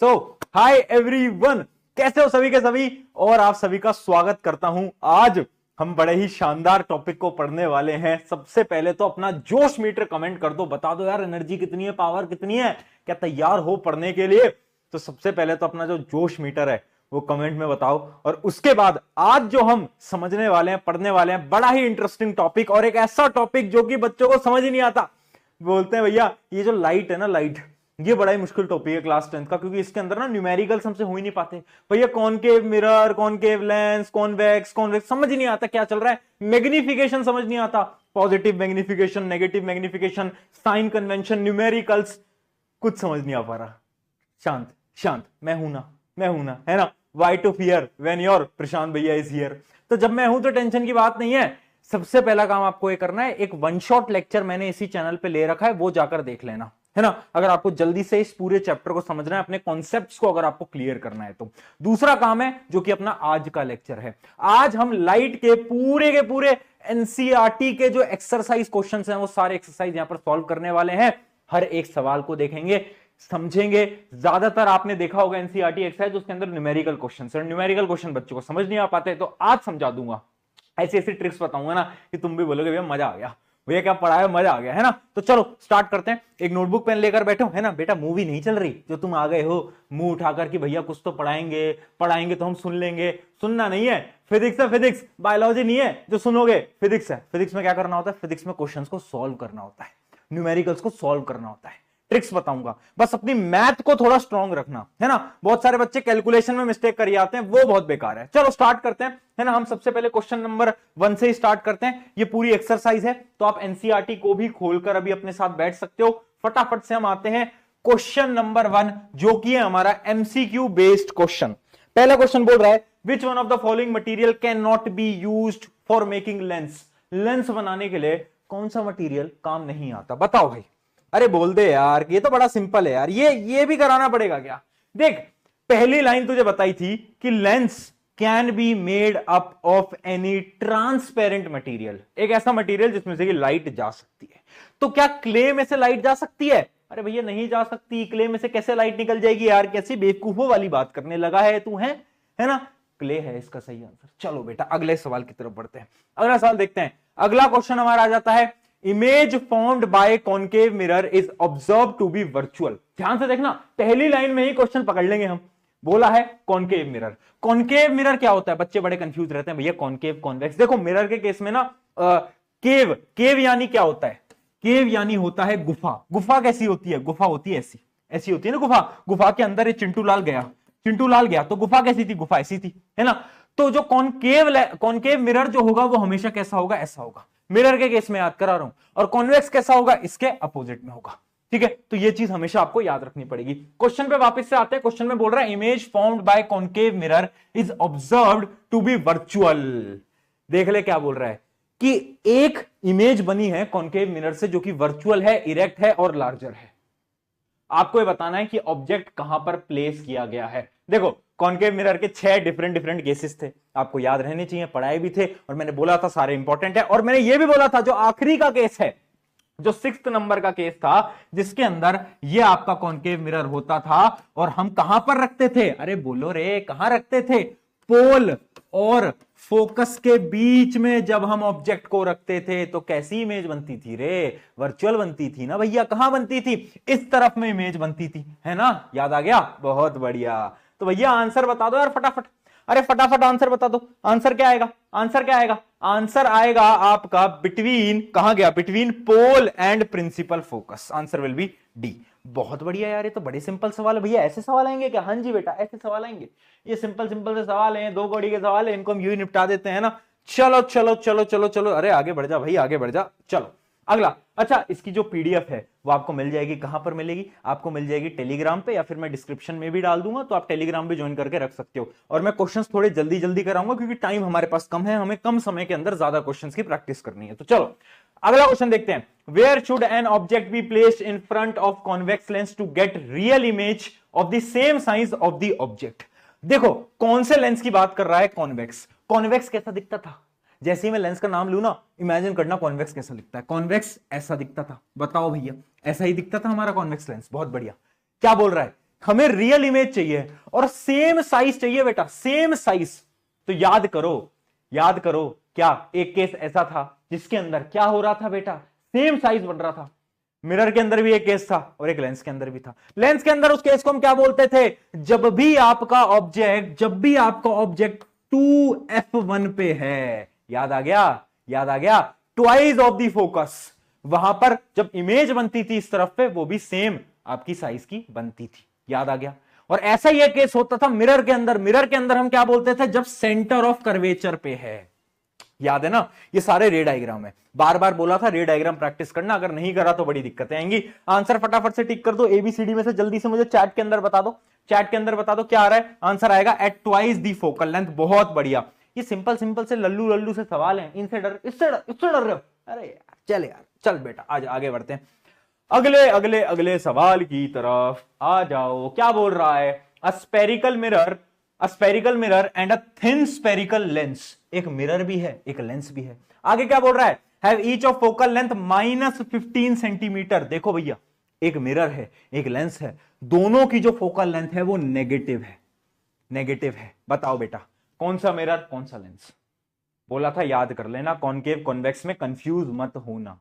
सो hi everyone, कैसे हो सभी के सभी, और आप सभी का स्वागत करता हूं। आज हम बड़े ही शानदार टॉपिक को पढ़ने वाले हैं। सबसे पहले तो अपना जोश मीटर कमेंट कर दो, बता दो यार एनर्जी कितनी है, पावर कितनी है, क्या तैयार हो पढ़ने के लिए। तो सबसे पहले तो अपना जो जोश मीटर है वो कमेंट में बताओ। और उसके बाद आज जो हम समझने वाले हैं, पढ़ने वाले हैं, बड़ा ही इंटरेस्टिंग टॉपिक, और एक ऐसा टॉपिक जो कि बच्चों को समझ ही नहीं आता। बोलते हैं भैया ये जो लाइट है ना, लाइट, ये बड़ा ही मुश्किल टॉपिक है क्लास 10 का, क्योंकि इसके अंदर ना न्यूमेरिकल्स हमसे हो ही नहीं पाते। भैया concave mirror, concave lens, convex, convex समझ ही नहीं आता क्या चल रहा है। मैग्निफिकेशन समझ नहीं आता, positive magnification, negative magnification, sign convention, numericals, कुछ समझ नहीं आ पा रहा। शांत शांत, मैं हूं ना, मैं हूं ना, है ना। Why to fear when your Prashant भैया इज हियर। तो जब मैं हूं तो टेंशन की बात नहीं है। सबसे पहला काम आपको ये करना है, एक वन शॉट लेक्चर मैंने इसी चैनल पे ले रखा है, वो जाकर देख लेना, है ना। अगर आपको जल्दी से इस पूरे चैप्टर को समझना है, अपने कॉन्सेप्ट्स को अगर आपको क्लियर करना है तो। दूसरा काम है जो कि अपना आज का लेक्चर है। आज हम लाइट के पूरे एनसीईआरटी के जो एक्सरसाइज क्वेश्चंस हैं वो सारे एक्सरसाइज यहां पर सॉल्व करने वाले हैं। हर एक सवाल को देखेंगे, समझेंगे। ज्यादातर आपने देखा होगा एनसीईआरटी एक्सरसाइज, उसके अंदर न्यूमेरिकल क्वेश्चंस है। न्यूमेरिकल क्वेश्चन बच्चों को समझ नहीं आ पाते, तो आज समझा दूंगा। ऐसी ऐसी ट्रिक्स बताऊंगा ना कि तुम भी बोलोगे भैया मजा आ गया, भैया क्या पढ़ाया, मजा आ गया, है ना। तो चलो स्टार्ट करते हैं। एक नोटबुक पेन लेकर बैठो, है ना। बेटा मूवी नहीं चल रही जो तुम आ गए हो मुंह उठाकर कि भैया कुछ तो पढ़ाएंगे, पढ़ाएंगे तो हम सुन लेंगे। सुनना नहीं है, फिजिक्स है फिजिक्स, बायोलॉजी नहीं है जो सुनोगे, फिजिक्स है। फिजिक्स में क्या करना होता है, फिजिक्स में क्वेश्चंस को सॉल्व करना होता है, न्यूमेरिकल्स को सॉल्व करना होता है। ट्रिक्स बताऊंगा, बस अपनी मैथ को थोड़ा स्ट्रांग रखना, है ना। बहुत सारे बच्चे कैलकुलेशन में मिस्टेक कर जाते हैं, वो बहुत बेकार है। चलो स्टार्ट करते हैं, है ना। हम सबसे पहले क्वेश्चन नंबर 1 से ही स्टार्ट करते हैं। ये पूरी एक्सरसाइज है, तो आप एनसीईआरटी को भी खोलकर अभी अपने साथ बैठ सकते हो। फटाफट से हम आते हैं क्वेश्चन नंबर 1, जो कि है हमारा एमसीक्यू बेस्ड क्वेश्चन। पहला क्वेश्चन बोल रहा है, which one of the following material can not be used for making lens. Lens बनाने के लिए कौन सा मटीरियल काम नहीं आता, बताओ भाई। अरे बोल दे यार, ये तो बड़ा सिंपल है यार, ये भी कराना पड़ेगा क्या। देख, पहली लाइन तुझे बताई थी कि lens can be made up of any transparent material, एक ऐसा मटेरियल जिसमें से कि लाइट जा सकती है। तो क्या क्ले में से लाइट जा सकती है? अरे भैया नहीं जा सकती। क्ले में से कैसे लाइट निकल जाएगी यार, कैसी बेवकूफों वाली बात करने लगा है तू, है ना। क्ले है इसका सही आंसर। चलो बेटा अगले सवाल की तरफ बढ़ते हैं। अगला सवाल देखते हैं। अगला क्वेश्चन हमारा आ जाता है, image formed by concave mirror is observe to be virtual. ध्यान से देखना, पहली लाइन में ही क्वेश्चन पकड़ लेंगे हम। बोला है कॉनकेव मिरर। कॉनकेव मिरर क्या होता है? बच्चे बड़े कंफ्यूज रहते हैं, भैया कॉनकेव कॉन्वेक्स। देखो मिरर के केस में ना केव, केव यानी क्या होता है? केव यानी होता है गुफा। गुफा कैसी होती है? गुफा होती है ऐसी, ऐसी होती है ना गुफा। गुफा के अंदर ये चिंटू लाल गया, चिंटू लाल गया तो गुफा कैसी थी? गुफा ऐसी थी, है ना। तो जो कॉनकेव मिरर जो होगा वो हमेशा कैसा होगा? ऐसा होगा। मिरर के केस में याद करा रहा हूं। और कॉन्वेक्स कैसा होगा? इसके अपोजिट में होगा, ठीक है। तो ये चीज हमेशा आपको याद रखनी पड़ेगी। क्वेश्चन पे वापस से आते हैं। क्वेश्चन में बोल रहा है, image formed by concave mirror is observed to be virtual. देख ले क्या बोल रहा है कि एक इमेज बनी है कॉनकेव मिरर से जो कि वर्चुअल है, इरेक्ट है और लार्जर है। आपको ये बताना है कि ऑब्जेक्ट कहां पर प्लेस किया गया है। देखो कॉनकेव मिरर के 6 डिफरेंट केसेस थे, आपको याद रहने चाहिए, पढ़ाए भी थे, और मैंने बोला था सारे इंपॉर्टेंट है। और मैंने ये भी बोला था जो आखिरी का केस है, जो 6th नंबर का केस था, जिसके अंदर ये आपका कॉनकेव मिरर होता था, और हम कहां पर रखते थे? अरे बोलो रे, कहां रखते थे? पोल और फोकस के बीच में जब हम ऑब्जेक्ट को रखते थे तो कैसी इमेज बनती थी रे? वर्चुअल बनती थी ना भैया। कहां बनती थी? इस तरफ में इमेज बनती थी, है ना। याद आ गया? बहुत बढ़िया। तो भैया आंसर बता दो यार फटाफट। अरे फटाफट आंसर बता दो। आंसर क्या आएगा? आंसर क्या आएगा? आंसर आएगा आपका बिटवीन, कहां गया? Between pole and principal focus. Answer will be D. बहुत बढ़िया यार, ये तो बड़े सिंपल सवाल है भैया। ऐसे सवाल आएंगे क्या? हाँ जी बेटा, ऐसे सवाल आएंगे। ये सिंपल सिंपल से सवाल हैं, 2 कौड़ी के सवाल है, इनको हम यूं ही निपटा देते हैं ना। चलो चलो चलो चलो चलो, अरे आगे बढ़ जा भाई, आगे बढ़ जा। चलो अगला। अच्छा, इसकी जो पीडीएफ है वो आपको मिल जाएगी, कहां पर मिलेगी? आपको मिल जाएगी टेलीग्राम पे, या फिर मैं डिस्क्रिप्शन में भी डाल दूंगा, तो आप टेलीग्राम भी ज्वाइन करके रख सकते हो। और मैं क्वेश्चंस थोड़े जल्दी जल्दी कराऊंगा क्योंकि टाइम हमारे पास कम है, हमें कम समय के अंदर ज्यादा क्वेश्चंस की प्रैक्टिस करनी है। तो चलो अगला क्वेश्चन देखते हैं। Where should an object be placed in front of convex lens to get real image of the same size of the object. देखो कौन से लेंस की बात कर रहा है? कॉन्वेक्स। कॉन्वेक्स कैसा दिखता था? जैसे ही मैं लेंस का नाम लू ना, इमेजिन करना कॉन्वेक्स कैसा दिखता है। कॉन्वेक्स ऐसा दिखता था, बताओ भैया। ऐसा ही दिखता था हमारा कॉन्वेक्स लेंस। बहुत बढ़िया। क्या बोल रहा है? हमें रियल इमेज चाहिए और सेम साइज चाहिए बेटा, सेम साइज। तो याद करो, याद करो, क्या एक केस ऐसा था जिसके अंदर क्या हो रहा था बेटा, सेम साइज बन रहा था। मिरर के अंदर भी एक केस था और एक लेंस के अंदर भी था। लेंस के अंदर उस केस को हम क्या बोलते थे, जब भी आपका ऑब्जेक्ट 2f1 पे है, याद आ गया, याद आ गया, ट्वाइस ऑफ द फोकस, वहां पर जब इमेज बनती थी इस तरफ पे, वो भी सेम आपकी साइज की बनती थी, याद आ गया। और ऐसा ही एक केस होता था मिरर के अंदर। मिरर के अंदर हम क्या बोलते थे, जब सेंटर ऑफ कर्वेचर पे है, याद है ना। ये सारे रे डायग्राम है, बार बार बोला था रे डायग्राम प्रैक्टिस करना, अगर नहीं करा तो बड़ी दिक्कतें आएंगी। आंसर फटाफट से टिक कर दो, एबीसीडी में से जल्दी से मुझे चैट के अंदर बता दो, चैट के अंदर बता दो क्या आ रहा है। आंसर आएगा at twice the focal length. बहुत बढ़िया, ये सिंपल सिंपल से लल्लू लल्लू से सवाल हैं, इनसे डर, इससे डर रहे हो, अरे यार चल यार, चल बेटा आज आगे बढ़ते हैं, अगले अगले अगले सवाल की तरफ आ जाओ। क्या बोल रहा है, a spherical mirror and a thin spherical lens. एक मिरर भी है, एक लेंस भी है। आगे क्या बोल रहा है, have each of focal length -15 centimetre. देखो भैया, एक मिरर है, एक लेंस है, दोनों की जो फोकल लेंथ है वो नेगेटिव है, नेगेटिव है। बताओ बेटा कौन सा मिरर कौन सा लेंस। बोला था याद कर लेना, कॉनकेव कॉन्वेक्स में कंफ्यूज मत होना।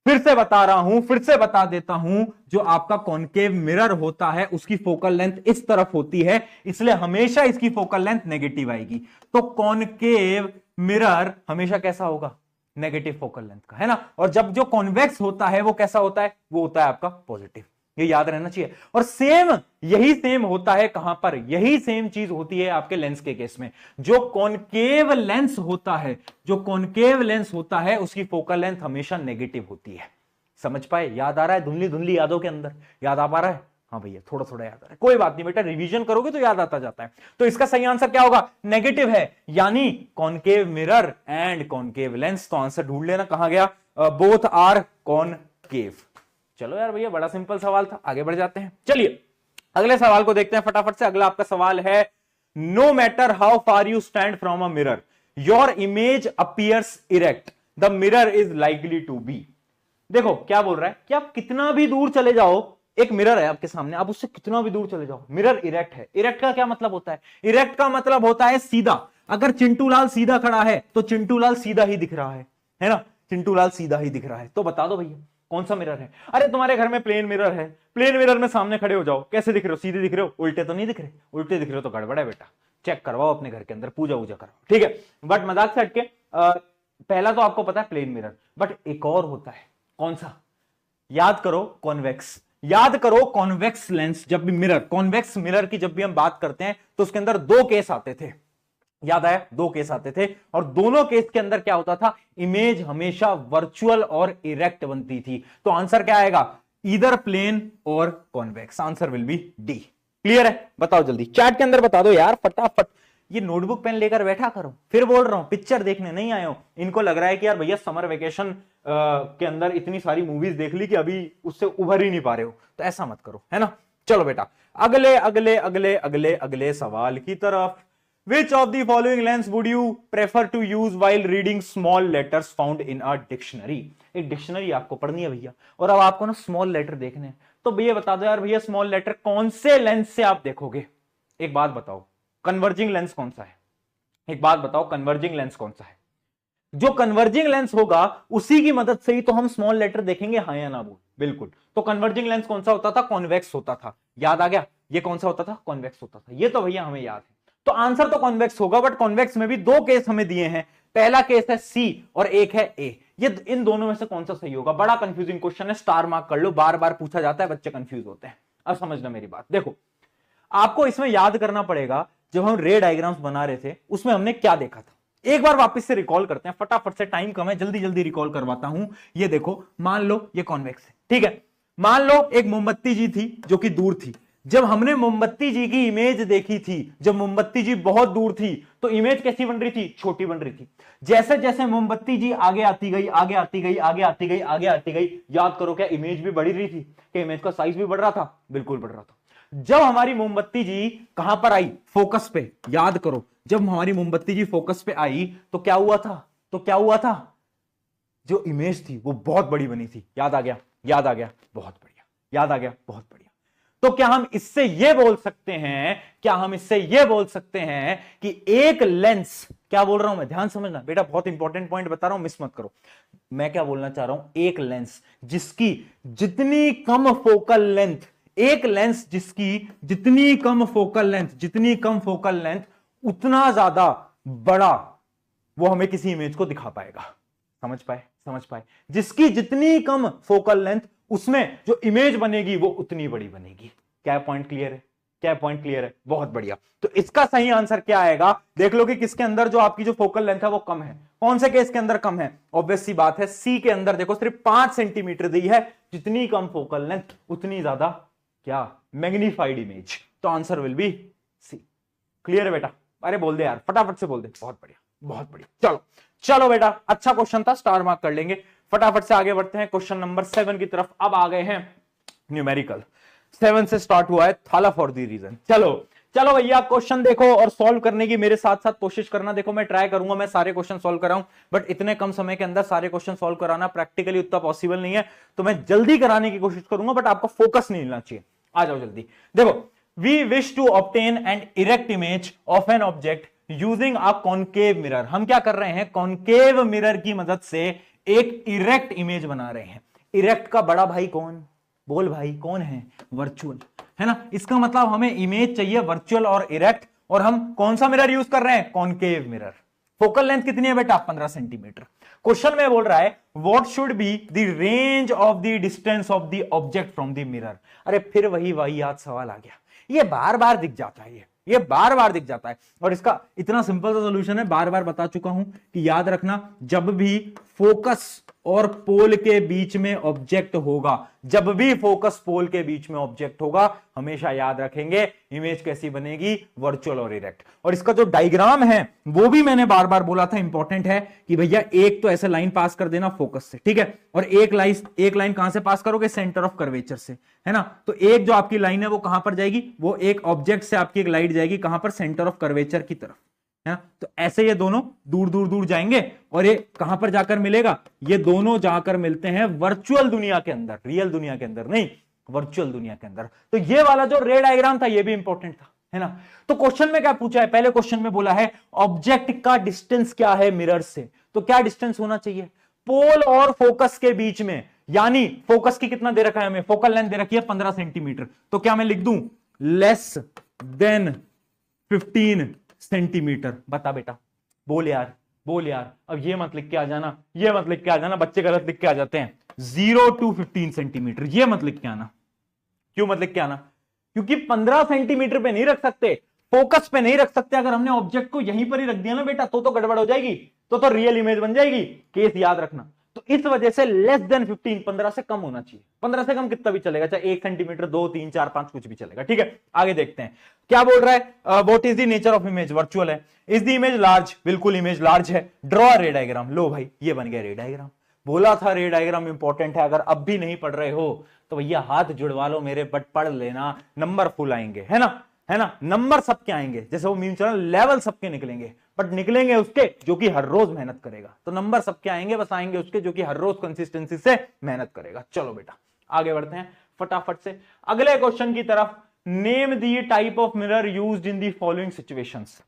फिर से बता रहा हूं, फिर से बता देता हूं, जो आपका कॉनकेव मिरर होता है उसकी फोकल लेंथ इस तरफ होती है, इसलिए हमेशा इसकी फोकल लेंथ नेगेटिव आएगी। तो कॉनकेव मिरर हमेशा कैसा होगा, नेगेटिव फोकल लेंथ का, है ना। और जब जो कॉन्वेक्स होता है वो कैसा होता है, वो होता है आपका पॉजिटिव। ये याद रहना चाहिए। और सेम, यही सेम होता है कहां पर, यही सेम चीज होती है आपके लेंस के केस में। जो कॉनकेव लेंस होता है, जो कॉनकेव लेंस होता है उसकी फोकल लेंथ हमेशा नेगेटिव होती है। समझ पाए, याद आ रहा है, धुंधली धुंधली यादों के अंदर याद आ पा रहा है। हाँ भैया थोड़ा थोड़ा याद आ रहा है, कोई बात नहीं बेटा, रिवीजन करोगे तो याद आता जाता है। तो इसका सही आंसर क्या होगा, नेगेटिव है, यानी concave mirror and concave lens. तो आंसर ढूंढ लेना कहां गया, बोथ आर कॉनकेव। चलो यार भैया, बड़ा सिंपल सवाल था, आगे बढ़ जाते हैं। चलिए अगले सवाल को देखते हैं फटाफट से। अगला आपका सवाल है, no matter how far you stand from a mirror your image appears erect, the mirror is likely to be. देखो क्या बोल रहा है कि आप कितना भी दूर चले जाओ, एक मिरर है आपके सामने, आप उससे कितना भी दूर चले जाओ, मिरर इरेक्ट है। इरेक्ट का क्या मतलब होता है, इरेक्ट का मतलब होता है सीधा। अगर चिंटू लाल सीधा खड़ा है तो चिंटू लाल सीधा ही दिख रहा है ना, चिंटू लाल सीधा ही दिख रहा है। तो बता दो भैया कौन सा मिरर है। अरे तुम्हारे घर में प्लेन मिरर है, प्लेन मिरर में सामने खड़े हो जाओ, कैसे दिख रहे हो, सीधे दिख रहे हो, उल्टे तो नहीं दिख रहे, उल्टे दिख रहे हो तो गड़बड़ है बेटा, चेक करवाओ अपने घर के अंदर, पूजा वूजा करवाओ, ठीक है। बट मजाक से हटके, पहला तो आपको पता है प्लेन मिरर, बट एक और होता है, कौन सा, याद करो, कॉन्वेक्स। याद करो कॉन्वेक्स लेंस, जब भी मिरर, कॉन्वेक्स मिरर की जब भी हम बात करते हैं तो उसके अंदर दो केस आते थे, याद आया, दो केस आते थे। और दोनों केस के अंदर क्या होता था, इमेज हमेशा वर्चुअल और इरेक्ट बनती थी। तो आंसर क्या आएगा, ईदर प्लेन और convex. Answer will be D. Clear है, बताओ जल्दी चैट के अंदर बता दो यार फटाफट। ये नोटबुक पेन लेकर बैठा करो, फिर बोल रहा हूं पिक्चर देखने नहीं आए हो। इनको लग रहा है कि यार भैया समर वेकेशन के अंदर इतनी सारी मूवीज देख ली कि अभी उससे उभर ही नहीं पा रहे हो, तो ऐसा मत करो, है ना। चलो बेटा अगले अगले अगले अगले अगले सवाल की तरफ। Which of the following lens would you prefer to use while reading small letters found in a dictionary? एक डिक्शनरी आपको पढ़नी है भैया, और अब आपको ना स्मॉल लेटर देखने हैं। तो भैया बता दो यार भैया, स्मॉल लेटर कौन से लेंस से आप देखोगे। एक बात बताओ, कन्वर्जिंग लेंस कौन सा है, एक बात बताओ, कन्वर्जिंग लेंस कौन सा है। जो कन्वर्जिंग लेंस होगा उसी की मदद से ही तो हम स्मॉल लेटर देखेंगे, हाँ या ना बोल। बिल्कुल, तो कन्वर्जिंग लेंस कौन सा होता था, कॉन्वेक्स होता था। याद आ गया, ये कौन सा होता था, कॉन्वेक्स होता था। ये तो भैया हमें याद है। तो आंसर तो कॉन्वेक्स होगा, बट कॉन्वेक्स में भी दो केस हमें दिए हैं। पहला केस है सी और एक है ए। ये इन दोनों में से कौन सा सही होगा, बड़ा कंफ्यूजिंग क्वेश्चन है, स्टार मार्क कर लो, बार बार पूछा जाता है, बच्चे कंफ्यूज होते हैं। अब समझना मेरी बात, देखो आपको इसमें याद करना पड़ेगा, जब हम रे डायग्राम्स बना रहे थे उसमें हमने क्या देखा था। एक बार वापस से रिकॉल करते हैं फटाफट से, टाइम कम है, जल्दी जल्दी रिकॉल करवाता हूं। ये देखो, मान लो ये कॉन्वेक्स है, ठीक है। मान लो एक मोमबत्ती जी थी जो कि दूर थी। जब हमने मोमबत्ती जी की इमेज देखी थी, जब मोमबत्ती जी बहुत दूर थी, तो इमेज कैसी बन रही थी, छोटी बन रही थी। जैसे जैसे मोमबत्ती जी आगे आती गई, आगे आती गई, आगे आती गई, आगे आती गई, याद करो क्या इमेज भी बढ़ी रही थी, क्या इमेज का साइज भी बढ़ रहा था, बिल्कुल बढ़ रहा था। जब हमारी मोमबत्ती जी कहां पर आई, फोकस पे, याद करो, जब हमारी मोमबत्ती जी फोकस पे आई तो क्या हुआ था, तो क्या हुआ था, जो इमेज थी वो बहुत बड़ी बनी थी। याद आ गया, याद आ गया, बहुत बढ़िया, याद आ गया, बहुत बढ़िया। तो क्या हम इससे यह बोल सकते हैं, क्या हम इससे यह बोल सकते हैं कि एक लेंस, क्या बोल रहा हूं मैं, ध्यान समझना बेटा, बहुत इंपॉर्टेंट पॉइंट बता रहा हूं, मिस मत करो। मैं क्या बोलना चाह रहा हूं, एक लेंस जिसकी जितनी कम फोकल लेंथ, एक लेंस जिसकी जितनी कम फोकल लेंथ, जितनी कम फोकल लेंथ उतना ज्यादा बड़ा वो हमें किसी इमेज को दिखा पाएगा। समझ पाए, समझ पाए, जिसकी जितनी कम फोकल लेंथ उसमें जो इमेज बनेगी वो उतनी बड़ी बनेगी। क्या पॉइंट क्लियर है, क्या पॉइंट क्लियर है, बहुत बढ़िया। तो इसका सही आंसर क्या आएगा, देख लो कि किसके अंदर जो आपकी जो फोकल लेंथ है वो कम है, कौन से केस के अंदर कम है, ऑब्वियस सी बात है सी के अंदर। देखो सिर्फ 5 सेंटीमीटर दी है, जितनी कम फोकल लेंथ उतनी ज्यादा क्या, मैग्नीफाइड इमेज। तो answer will be C. Clear है बेटा, अरे बोल दे यार, फटाफट से बोल दे, बहुत बढ़िया, बहुत बढ़िया। चलो चलो बेटा, अच्छा क्वेश्चन था, स्टार मार्क कर लेंगे। फटाफट से आगे बढ़ते हैं क्वेश्चन नंबर 7 की तरफ। अब आ गए हैं न्यूमेरिकल। 7 से स्टार्ट हुआ है थाला फॉर दी रीजन। चलो चलो भैया, क्वेश्चन देखो और सॉल्व करने की मेरे साथ साथ कोशिश करना। देखो मैं ट्राई करूंगा मैं सारे क्वेश्चन सॉल्व कराऊं, बट इतने कम समय के अंदर सारे क्वेश्चन सॉल्व कराना प्रैक्टिकली उतना पॉसिबल नहीं है, तो मैं जल्दी कराने की कोशिश करूंगा, बट आपको फोकस नहीं मिलना चाहिए। आ जाओ जल्दी। देखो, we wish to obtain an erect image of an object using a concave mirror. हम क्या कर रहे हैं, कॉनकेव मिरर की मदद से एक इरेक्ट इमेज बना रहे हैं। इरेक्ट का बड़ा भाई कौन, बोल भाई कौन है, वर्चुअल, है ना। इसका मतलब हमें इमेज चाहिए वर्चुअल और इरेक्ट, और हम कौन सा मिरर यूज कर रहे हैं, कॉनकेव मिरर। फोकल लेंथ कितनी है बेटा, 15 सेंटीमीटर। क्वेश्चन में बोल रहा है what should be the range of the distance of the object from the mirror. अरे फिर वही याद सवाल आ गया, ये बार बार दिख जाता है, ये बार बार दिख जाता है, और इसका इतना सिंपल सा सॉल्यूशन है, बार बार बता चुका हूं कि याद रखना, जब भी फोकस और पोल के बीच में ऑब्जेक्ट होगा, जब भी फोकस पोल के बीच में ऑब्जेक्ट होगा, हमेशा याद रखेंगे इमेज कैसी बनेगी, वर्चुअल और इरेक्ट। और इसका जो डायग्राम है वो भी मैंने बार बार बोला था, इंपॉर्टेंट है कि भैया एक तो ऐसे लाइन पास कर देना फोकस से, ठीक है, और एक लाइन कहां से पास करोगे, सेंटर ऑफ कर्वेचर से, है ना। तो एक जो आपकी लाइन है वो कहां पर जाएगी, वो एक ऑब्जेक्ट से आपकी एक लाइट जाएगी कहां पर, सेंटर ऑफ कर्वेचर की तरफ, है ना। तो ऐसे ये दोनों दूर दूर दूर जाएंगे, और ये कहां पर जाकर मिलेगा, ये दोनों जाकर मिलते हैं वर्चुअल दुनिया के अंदर, रियल दुनिया के अंदर नहीं, वर्चुअल दुनिया के अंदर। तो ये वाला जो रे डायग्राम था ये भी इंपॉर्टेंट था, है ना। तो क्वेश्चन में क्या पूछा है, पहले क्वेश्चन में बोला है ऑब्जेक्ट का डिस्टेंस क्या है मिरर से, तो क्या डिस्टेंस होना चाहिए, पोल और फोकस के बीच में, यानी फोकस की कितना दे रखा है हमें, फोकल लेंथ दे रखी है 15 सेंटीमीटर, तो क्या मैं लिख दूं लेस देन 15 सेंटीमीटर। बता बेटा, बोल यार, बोल यार। अब ये मत लिख के आ जाना, ये मत लिख के आ जाना, बच्चे गलत लिख के आ जाते हैं, 0 to 15 सेंटीमीटर, ये मत लिख के आना। क्यों मत लिख के आना, क्योंकि 15 सेंटीमीटर पे नहीं रख सकते, फोकस पे नहीं रख सकते। अगर हमने ऑब्जेक्ट को यहीं पर ही रख दिया ना बेटा, तो गड़बड़ हो जाएगी, तो रियल इमेज बन जाएगी, केस याद रखना। तो इस वजह से लेस देन 15, 15 से कम होना चाहिए। 15 से कम कितना भी चलेगा, चाहे 1 सेंटीमीटर, 2, 3, 4, 5 कुछ भी चलेगा, ठीक है। आगे देखते हैं क्या बोल रहा है, what is the nature of image, virtual है। इज द इमेज लार्ज, बिल्कुल इमेज लार्ज है। ड्रॉ रे डायग्राम, लो भाई ये बन गया रे डायग्राम। बोला था रे डायग्राम इंपॉर्टेंट है, अगर अब भी नहीं पढ़ रहे हो तो भैया हाथ जुड़वा लो मेरे, बट पढ़ लेना, नंबर फुल आएंगे, है ना, है ना। नंबर सबके आएंगे, जैसे वो मीम चला, लेवल सबके निकलेंगे, बट निकलेंगे उसके जो कि हर रोज मेहनत करेगा। तो नंबर सबके आएंगे, बस आएंगे उसके जो कि हर रोज कंसिस्टेंसी से मेहनत करेगा। चलो बेटा आगे बढ़ते हैं फटाफट से अगले क्वेश्चन की तरफ। Name the type of mirror used in the following situations.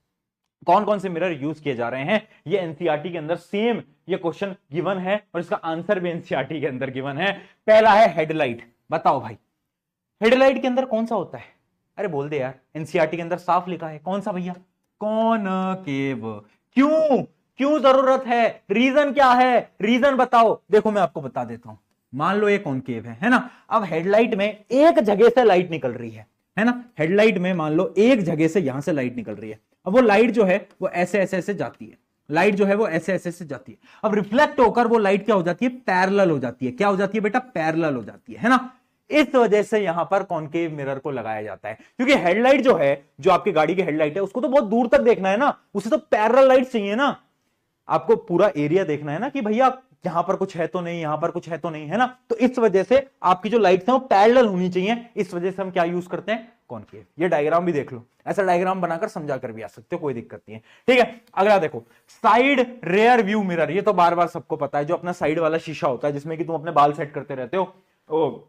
कौन कौन से मिरर यूज किए जा रहे हैं, ये एनसीईआरटी के अंदर सेम ये क्वेश्चन गिवन है, और इसका आंसर भी एनसीईआरटी के अंदर गिवन है। पहला है हेडलाइट। बताओ भाई हेडलाइट के अंदर कौन सा होता है, अरे बोल दे यार, एनसीईआरटी के अंदर साफ लिखा है, कौन सा भैया, कॉनकेव। क्यों, क्यों जरूरत है, रीजन क्या है, रीजन बताओ। देखो मैं आपको बता देता हूं, मान लो ये कॉनकेव है ना। अब हेडलाइट में एक जगह से लाइट निकल रही है ना। हेडलाइट में मान लो एक जगह से यहां से लाइट निकल रही है। अब वो लाइट जो है वो ऐसे ऐसे ऐसे जाती है, लाइट जो है वो ऐसे ऐसे ऐसे जाती है। अब रिफ्लेक्ट होकर वो लाइट क्या हो जाती है, पैरेलल हो जाती है। क्या हो जाती है बेटा, पैरेलल हो जाती है ना। इस वजह से यहां पर कॉनकेव मिरर को लगाया जाता है, क्योंकि हेडलाइट जो है, जो आपकी गाड़ी की हेडलाइट है, उसको तो बहुत दूर तक देखना है ना, उसे तो पैरेलल लाइट चाहिए ना। आपको पूरा एरिया देखना है ना कि भैया यहां पर कुछ है तो नहीं, यहां पर कुछ है तो नहीं, है ना। तो इस वजह से आपकी जो लाइट्स हैं वो पैरेलल होनी चाहिए। इस वजह से हम क्या यूज करते हैं, कॉनकेव। ये डायग्राम भी देख लो, ऐसा डायग्राम बनाकर समझा कर भी आ सकते हो, कोई दिक्कत नहीं है, ठीक है। अगला देखो साइड रेयर व्यू मिरर। ये तो बार बार सबको पता है, जो अपना साइड वाला शीशा होता है जिसमें कि तुम अपने बाल सेट करते रहते हो,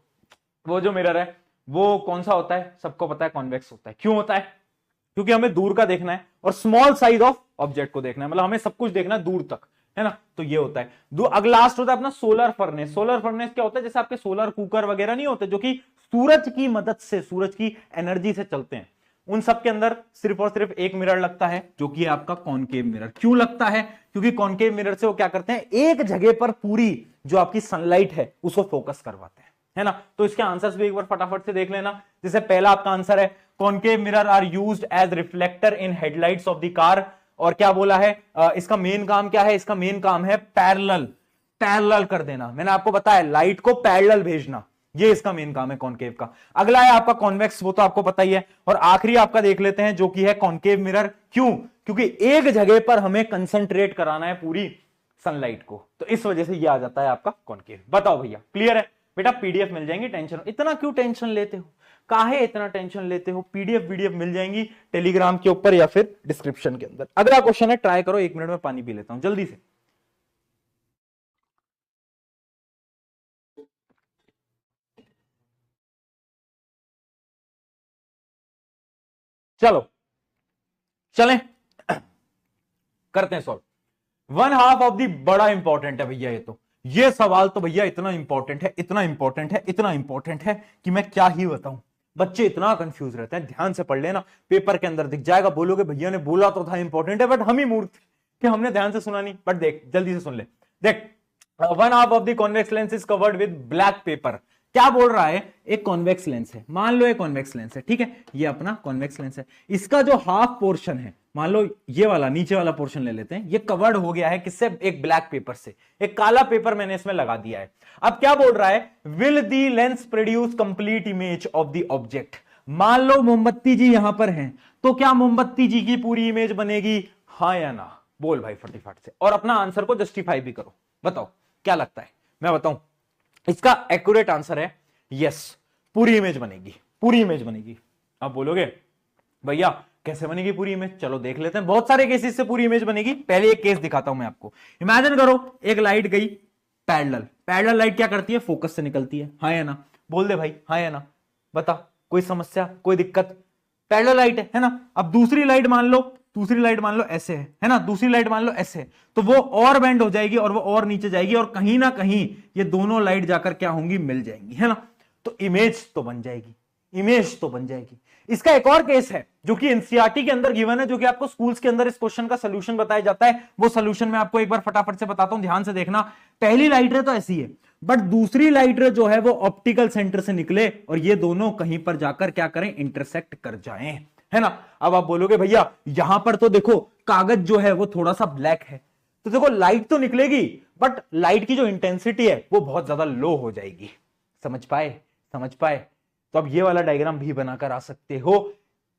वो जो मिरर है वो कौन सा होता है, सबको पता है, कॉन्वेक्स होता है। क्यों होता है? क्योंकि हमें दूर का देखना है और स्मॉल साइज ऑफ ऑब्जेक्ट को देखना है, मतलब हमें सब कुछ देखना है दूर तक, है ना। तो ये होता है। अगला लास्ट होता है अपना सोलर फर्नेस। सोलर फर्नेस क्या होता है? जैसे आपके सोलर कुकर वगैरह नहीं होते जो कि सूरज की मदद से, सूरज की एनर्जी से चलते हैं। उन सब के अंदर सिर्फ और सिर्फ एक मिरर लगता है, जो कि आपका कॉनकेव मिरर। क्यों लगता है? क्योंकि कॉनकेव मिरर से वो क्या करते हैं, एक जगह पर पूरी जो आपकी सनलाइट है उसको फोकस करवाते हैं, है ना। तो इसके आंसर्स भी एक बार फटाफट से देख लेना। जैसे पहला आपका आंसर है concave mirror are used as reflector in headlights of the car. और क्या बोला है, इसका मेन काम क्या है? इसका मेन काम है पैरेलल कर देना। मैंने आपको बताया लाइट को पैरेलल भेजना, ये इसका मेन काम है कॉनकेव का। अगला है आपका कॉन्वेक्स, वो तो आपको पता ही है। और आखिरी आपका देख लेते हैं जो कि है कॉनकेव मिरर। क्यों? क्योंकि एक जगह पर हमें कंसंट्रेट कराना है पूरी सनलाइट को, तो इस वजह से ये आ जाता है आपका कॉनकेव। बताओ भैया, क्लियर है? बेटा पीडीएफ मिल जाएंगी, टेंशन इतना क्यों टेंशन लेते हो, काहे इतना टेंशन लेते हो? पीडीएफ मिल जाएंगी टेलीग्राम के ऊपर या फिर डिस्क्रिप्शन के अंदर। अगला क्वेश्चन है, ट्राई करो, 1 मिनट में पानी पी लेता हूं जल्दी से। चलो चलें, करते हैं सॉल्व। 1/2 ऑफ दी बड़ा इंपॉर्टेंट है भैया ये सवाल तो भैया इतना इंपॉर्टेंट है, इतना इंपॉर्टेंट है, इतना इंपॉर्टेंट है कि मैं क्या ही बताऊं। बच्चे इतना कंफ्यूज रहते हैं, ध्यान से पढ़ लेना, पेपर के अंदर दिख जाएगा। बोलोगे भैया ने बोला तो था इंपॉर्टेंट है, बट हम ही मूर्ख थे कि हमने ध्यान से सुना नहीं। बट देख, जल्दी से सुन ले। देख, 1/2 of the convex lens is covered with black pepper. क्या बोल रहा है? एक कॉन्वेक्स लेंस है, मान लो एक कॉन्वेक्स लेंस है, ठीक है, ये अपना कॉन्वेक्स लेंस है। इसका जो हाफ पोर्शन है, मान लो ये वाला नीचे वाला पोर्शन ले लेते हैं, ये कवर्ड हो गया है किससे? एक ब्लैक पेपर से। एक काला पेपर मैंने इसमें लगा दिया है। अब क्या बोल रहा है? Will the lens produce complete image of the object. मान लो मोमबत्ती जी यहां पर हैं, तो क्या मोमबत्ती जी की पूरी इमेज बनेगी, हाँ या ना? बोल भाई फटाफट से, और अपना आंसर को जस्टिफाई भी करो। बताओ क्या लगता है? मैं बताऊं, इसका एक्यूरेट आंसर है यस, पूरी इमेज बनेगी, पूरी इमेज बनेगी। आप बोलोगे भैया कैसे बनेगी पूरी इमेज? चलो देख लेते हैं, बहुत सारे केसेस से पूरी इमेज बनेगी। पहले एक केस दिखाता हूं मैं आपको। इमेजिन करो एक लाइट गई पैरेलल लाइट क्या करती है? फोकस से निकलती है, हाँ या ना? बोल दे भाई हाँ या ना, बता। कोई समस्या, कोई दिक्कत? पैरेलल लाइट है ना। अब दूसरी लाइट मान लो ऐसे है ना, दूसरी लाइट मान लो ऐसे है, तो वो और बेंड हो जाएगी और वो और नीचे जाएगी, और कहीं ना कहीं ये दोनों लाइट जाकर क्या होंगी? मिल जाएंगी, है ना। तो इमेज तो बन जाएगी, इमेज तो बन जाएगी। इसका एक और केस है जो कि एनसीईआरटी के अंदर गिवन है, जो कि आपको स्कूल्स के अंदर इस क्वेश्चन का सॉल्यूशन बताया जाता है। वो सॉल्यूशन मैं आपको एक बार फटाफट से बताता हूं, ध्यान से देखना। पहली लाइट रे तो ऐसी है, बट दूसरी लाइट रे जो है वो ऑप्टिकल सेंटर से निकले और ये दोनों कहीं पर जाकर क्या करें? इंटरसेक्ट कर जाएं, है ना। अब आप बोलोगे भैया यहां पर तो देखो कागज जो है वो थोड़ा सा ब्लैक है, तो देखो लाइट तो निकलेगी, बट लाइट की जो इंटेंसिटी है वो बहुत ज्यादा लो हो जाएगी। समझ पाए? तो अब ये वाला डायग्राम भी बनाकर आ सकते हो।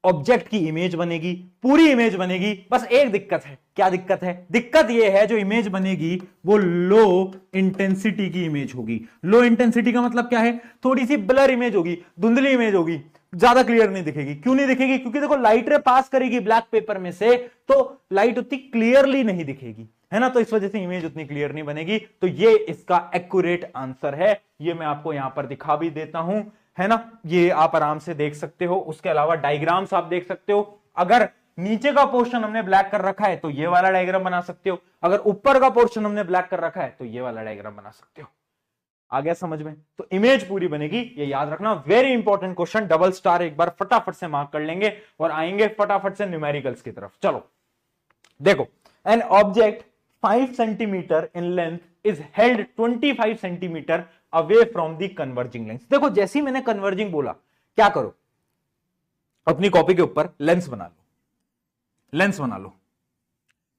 ऑब्जेक्ट की इमेज बनेगी, पूरी इमेज बनेगी। बस एक दिक्कत है। क्या दिक्कत है? दिक्कत ये है जो इमेज बनेगी वो लो इंटेंसिटी की इमेज होगी। लो इंटेंसिटी का मतलब क्या है? थोड़ी सी ब्लर इमेज होगी, धुंधली इमेज होगी, ज्यादा क्लियर नहीं दिखेगी। क्यों नहीं दिखेगी? क्योंकि देखो लाइट रे पास करेगी ब्लैक पेपर में से, तो लाइट उतनी क्लियरली नहीं दिखेगी, है ना। तो इस वजह से इमेज उतनी क्लियर नहीं बनेगी। तो ये इसका एक्यूरेट आंसर है। ये मैं आपको यहां पर दिखा भी देता हूं, है ना। ये आप आराम से देख सकते हो। उसके अलावा डायग्राम्स आप देख सकते हो। अगर नीचे का पोर्शन हमने ब्लैक कर रखा है तो ये वाला डायग्राम बना सकते हो, अगर ऊपर का पोर्शन हमने ब्लैक कर रखा है तो ये वाला डायग्राम बना सकते हो। आ गया समझ में? तो इमेज पूरी बनेगी, ये याद रखना। Very important question, double star एक बार फटाफट से मार्क कर लेंगे और आएंगे फटाफट से न्यूमेरिकल्स की तरफ। चलो देखो, an object 5 centimetre in length is held 25 centimetre away from the converging lens. देखो जैसे ही मैंने कन्वर्जिंग बोला, क्या करो? अपनी कॉपी के ऊपर लेंस बना लो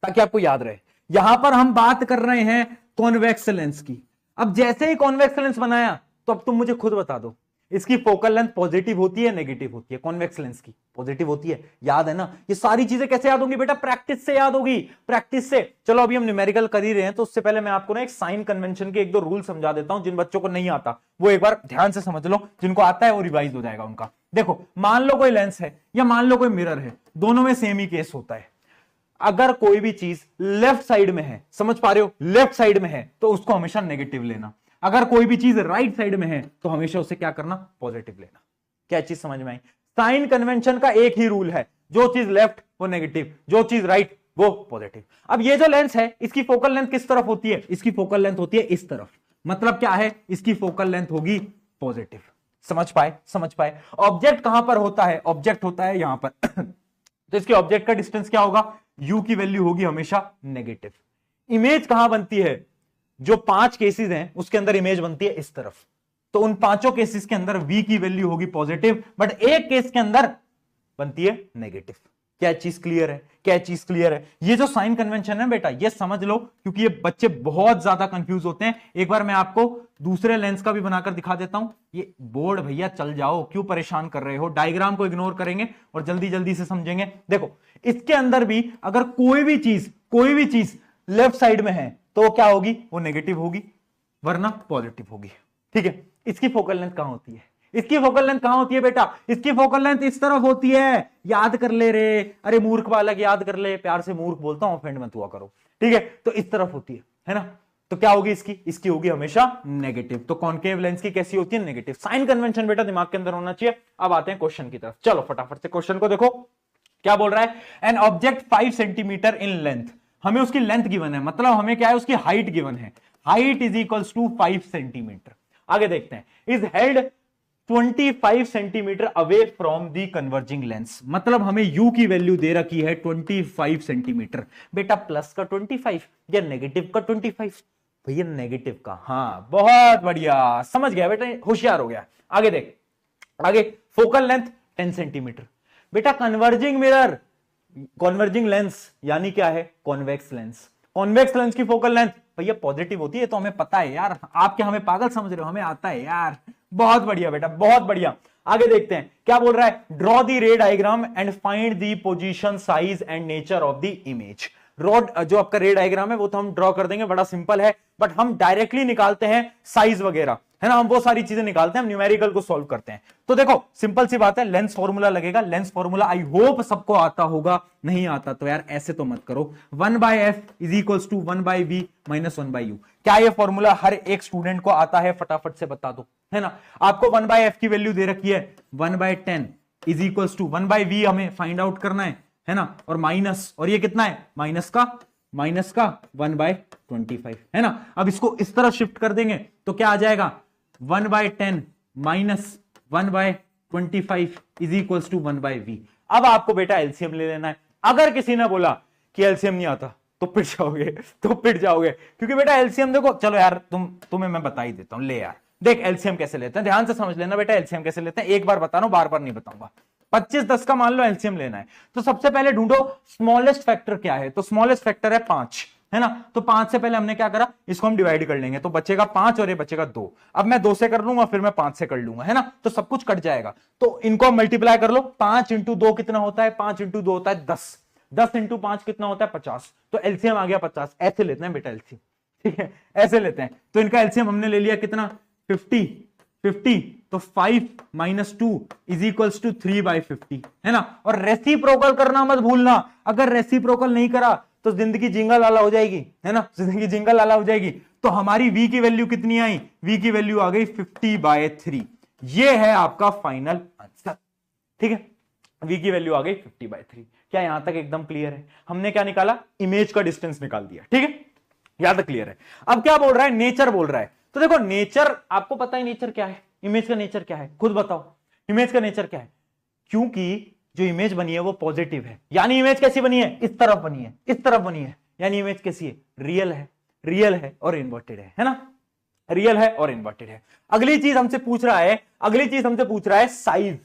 ताकि आपको याद रहे। यहां पर हम बात कर रहे हैं कॉन्वेक्स लेंस की। अब जैसे ही कॉन्वेक्स लेंस बनाया, तो अब तुम मुझे खुद बता दो, इसकी फोकल लेंथ पॉजिटिव होती है नेगेटिव होती है? कॉन्वेक्स लेंस की पॉजिटिव होती है, याद है ना। ये सारी चीजें कैसे याद होंगी बेटा? प्रैक्टिस से याद होगी, प्रैक्टिस से। चलो अभी हम न्यूमेरिकल कर ही रहे हैं, तो उससे पहले मैं आपको ना एक साइन कन्वेंशन के 1-2 रूल समझा देता हूं। जिन बच्चों को नहीं आता वो एक बार ध्यान से समझ लो, जिनको आता है वो रिवाइज हो जाएगा उनका। देखो मान लो कोई लेंस है या मान लो कोई मिरर है, दोनों में सेम ही केस होता है। अगर कोई भी चीज लेफ्ट साइड में है, समझ पा रहे हो, लेफ्ट साइड में है, तो उसको हमेशा नेगेटिव लेना। अगर कोई भी चीज राइट साइड में है तो हमेशा उसे क्या करना? पॉजिटिव लेना। क्या चीज समझ में आई? साइन कन्वेंशन का एक ही रूल है, जो चीज लेफ्ट वो नेगेटिव, जो चीज राइट वो पॉजिटिव। अब ये जो लेंस है इसकी फोकल लेंथ किस तरफ होती है? इसकी फोकल लेंथ होती है इस तरफ, मतलब क्या है? इसकी फोकल लेंथ होगी पॉजिटिव। समझ पाए? समझ पाए? ऑब्जेक्ट कहां पर होता है? ऑब्जेक्ट होता है यहां पर तो इसके ऑब्जेक्ट का डिस्टेंस क्या होगा? u की वैल्यू होगी हमेशा नेगेटिव। इमेज कहां बनती है? जो 5 केसेस हैं उसके अंदर इमेज बनती है इस तरफ, तो उन 5 केसेस के अंदर v की वैल्यू होगी पॉजिटिव, बट एक केस के अंदर बनती है नेगेटिव। क्या चीज क्लियर है? क्या चीज क्लियर है? ये जो साइन कन्वेंशन है बेटा, ये समझ लो, क्योंकि ये बच्चे बहुत ज्यादा कंफ्यूज होते हैं। एक बार मैं आपको दूसरे लेंस का भी बनाकर दिखा देता हूं। ये बोर्ड भैया चल जाओ, क्यों परेशान कर रहे हो? डायग्राम को इग्नोर करेंगे और जल्दी जल्दी से समझेंगे। देखो, इसके अंदर भी अगर कोई भी चीज लेफ्ट साइड में है तो वो क्या होगी? वो नेगेटिव होगी, वरना पॉजिटिव होगी। ठीक है, इसकी फोकल लेंथ कहां होती है? इसकी फोकल लेंथ कहां होती है बेटा? इसकी फोकल लेंथ इस तरफ होती है। याद कर ले रे, अरे मूर्ख बालक याद कर ले, प्यार से मूर्ख बोलता हूं, ऑफेंड मत हुआ करो। ठीक है, तो इस तरफ होती है ना? तो क्या होगी इसकी? इसकी होगी हमेशा नेगेटिव। तो कॉन्केव लेंस की कैसी होती है? नेगेटिव। साइन कन्वेंशन बेटा दिमाग के अंदर होना चाहिए। अब आते हैं क्वेश्चन की तरफ। चलो फटाफट से क्वेश्चन को देखो, क्या बोल रहा है? An object 5 centimetre in length, हमें उसकी लेंथ गिवन है, मतलब हमें क्या है? उसकी हाइट गिवन है। Height is equals to 5 centimetre. आगे देखते हैं। Is held 25 centimetre away from the converging lens, मतलब हमें u की वैल्यू दे रखी है 25 सेंटीमीटर। बेटा प्लस का 25 या नेगेटिव का 25? भैया नेगेटिव का। हाँ बहुत बढ़िया, समझ गया बेटा, होशियार हो गया। आगे देख, आगे फोकल लेंथ 10 सेंटीमीटर। बेटा कन्वर्जिंग मिरर, कन्वर्जिंग लेंस यानी क्या है? Convex lens. कॉन्वेक्स लेंस की फोकल लेंथ भैया पॉजिटिव होती है, तो हमें पता है यार। आप क्या हमें पागल समझ रहे हो? हमें आता है यार। बहुत बढ़िया बेटा, बहुत बढ़िया। आगे देखते हैं क्या बोल रहा है? ड्रॉ द रे diagram and find the position, size and nature of the image. Road जो आपका रे डायग्राम है वो तो हम ड्रॉ कर देंगे, बड़ा सिंपल है, बट हम डायरेक्टली निकालते हैं साइज वगैरह, है ना? हम वो सारी चीजें निकालते हैं, हम न्यूमेरिकल को सॉल्व करते हैं। तो देखो सिंपल सी बात है, लेंस फॉर्मूला लगेगा। लेंस फॉर्मूला आई होप सबको आता होगा, नहीं आता तो यार ऐसे तो मत करो। 1/f is equals to 1/v minus 1/u। क्या ये फॉर्मूला हर एक स्टूडेंट को आता है? फटाफट से बता दो, है ना? आपको 1/f की वैल्यू दे रखी है 1/10 इज इक्वल्स टू 1/v, हमें फाइंड आउट करना है ना? और माइनस, और ये कितना है? माइनस का 1/25, है ना? अब इसको इस तरफ शिफ्ट कर देंगे तो क्या आ जाएगा? 1/10 minus 1/25 is equals to 1/v। अब आपको बेटा एलसीएम ले लेना है। अगर किसी ने बोला कि एलसीएम नहीं आता तो पिट जाओगे, क्योंकि बेटा एलसीएम देखो, चलो यार तुम्हें मैं बता ही देता हूं। ले यार देख एलसीएम कैसे लेते हैं, ध्यान से समझ लेना बेटा। एलसीएम कैसे लेते हैं एक बार बता रहा हूं, बार बार नहीं बताऊंगा। 25-10 का मान लो एलसीएम लेना है, तो सबसे पहले ढूंढो स्मॉलेस्ट फैक्टर क्या है। तो स्मॉलेस्ट फैक्टर है 5, है ना? तो 5 से पहले हमने क्या करा? इसको हम डिवाइड कर लेंगे, तो बचेगा 5 और ये बचेगा 2। अब मैं 2 से कर लूंगा, फिर मैं 5 से कर लूंगा, है ना? तो सब कुछ कट जाएगा, तो इनको मल्टीप्लाई कर लो। 5 इंटू 2 कितना होता है? 5 इंटू 2 होता है 10। 10 इंटू 5 कितना होता है? 50। तो एलसीएम आ गया 50। ऐसे लेते हैं बेटा एलसीएम, ठीक है? ऐसे लेते हैं। तो इनका एलसीएम हमने ले लिया कितना? 50। तो 5 माइनस 2 इज इक्वल्स टू 3/50, है ना? और रेसिप्रोकल करना मत भूलना। अगर रेसिप्रोकल नहीं करा तो जिंदगी जिंगल वाला हो जाएगी, है ना? जिंदगी जिंगल वाला हो जाएगी। तो हमारी v की वैल्यू कितनी आई? v की वैल्यू आ गई 50/3। ये है आपका फाइनल आंसर, ठीक है? v की वैल्यू आ गई 50/3। क्या यहां तक एकदम क्लियर है? हमने क्या निकाला? इमेज का डिस्टेंस निकाल दिया, ठीक है? यहां तक क्लियर है। अब क्या बोल रहा है? नेचर बोल रहा है। तो देखो नेचर, आपको पता है नेचर क्या है? इमेज का नेचर क्या है? खुद बताओ, इमेज का नेचर क्या है? क्योंकि जो इमेज बनी है वो पॉजिटिव है, यानी इमेज कैसी बनी है? इस तरफ बनी है, इस तरफ बनी है, यानी इमेज कैसी है? रियल है और इन्वर्टेड है ना? रियल है और इन्वर्टेड है। अगली चीज हमसे पूछ रहा है साइज।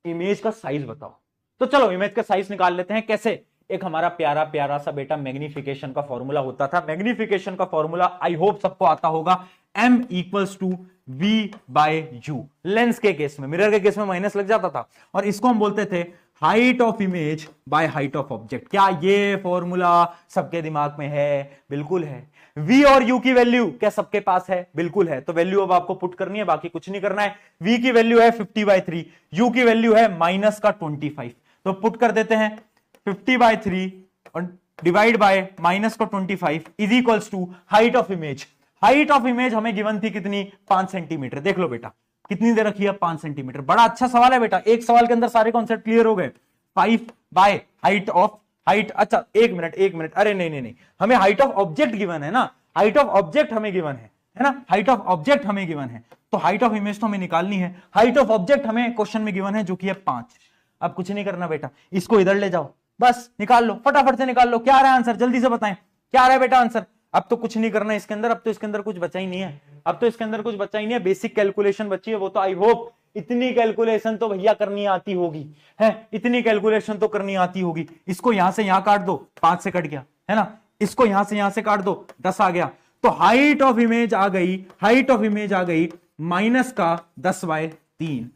इमेज का साइज बताओ। तो चलो इमेज का साइज निकाल लेते हैं। कैसे? एक हमारा प्यारा प्यारा सा बेटा मैग्निफिकेशन का फॉर्मूला होता था। मैग्निफिकेशन का फॉर्मूला आई होप सबको आता होगा, m equals to v/u। Lens के केस में, मिरर के केस में माइनस लग जाता था, और इसको हम बोलते थे height of image by height of object. क्या ये फॉर्मूला सबके दिमाग में है? बिल्कुल है। v और u की वैल्यू क्या सबके पास है? बिल्कुल है। तो वैल्यू अब आपको पुट करनी है, बाकी कुछ नहीं करना है। v की वैल्यू है 50/3, u की वैल्यू है माइनस का 25। तो पुट कर देते हैं 50/3 और डिवाइड बाय माइनस का 25 is equals to height of image. Height of image हमें गिवन थी कितनी? 5 सेंटीमीटर। देख लो बेटा कितनी दे रखी है 5 सेंटीमीटर। बड़ा अच्छा सवाल है बेटा, एक सवाल के अंदर सारे कॉन्सेप्ट क्लियर हो गए। 5 बाय हाइट ऑफ हाइट, अच्छा एक मिनट, अरे नहीं, हमें हाइट ऑफ ऑब्जेक्ट गिवन है ना, हाइट ऑफ ऑब्जेक्ट हमें गिवन है ना, हाइट ऑफ ऑब्जेक्ट हमें गिवन है, तो हाइट ऑफ इमेज तो हमें निकालनी है। हाइट ऑफ ऑब्जेक्ट हमें क्वेश्चन में गिवन है जो कि है 5। अब कुछ नहीं करना बेटा, इसको इधर ले जाओ, बस निकाल लो, फटाफट से निकाल लो। क्या आ रहा है आंसर, जल्दी से बताएं क्या आ रहा है बेटा आंसर। अब तो कुछ नहीं करना है इसके अंदर, अब तो इसके अंदर कुछ बचा ही नहीं है, अब तो इसके अंदर कुछ बचा ही नहीं है। बेसिक कैलकुलेशन बची है, वो तो आई होप इतनी कैलकुलेशन तो भैया करनी आती होगी, है इतनी कैलकुलेशन तो करनी आती होगी। इसको यहां से यहां काट दो, 5 से कट गया है ना, इसको यहां से काट दो, 10 आ गया। तो हाइट ऑफ इमेज आ गई, हाइट ऑफ इमेज आ गई माइनस का 10/3।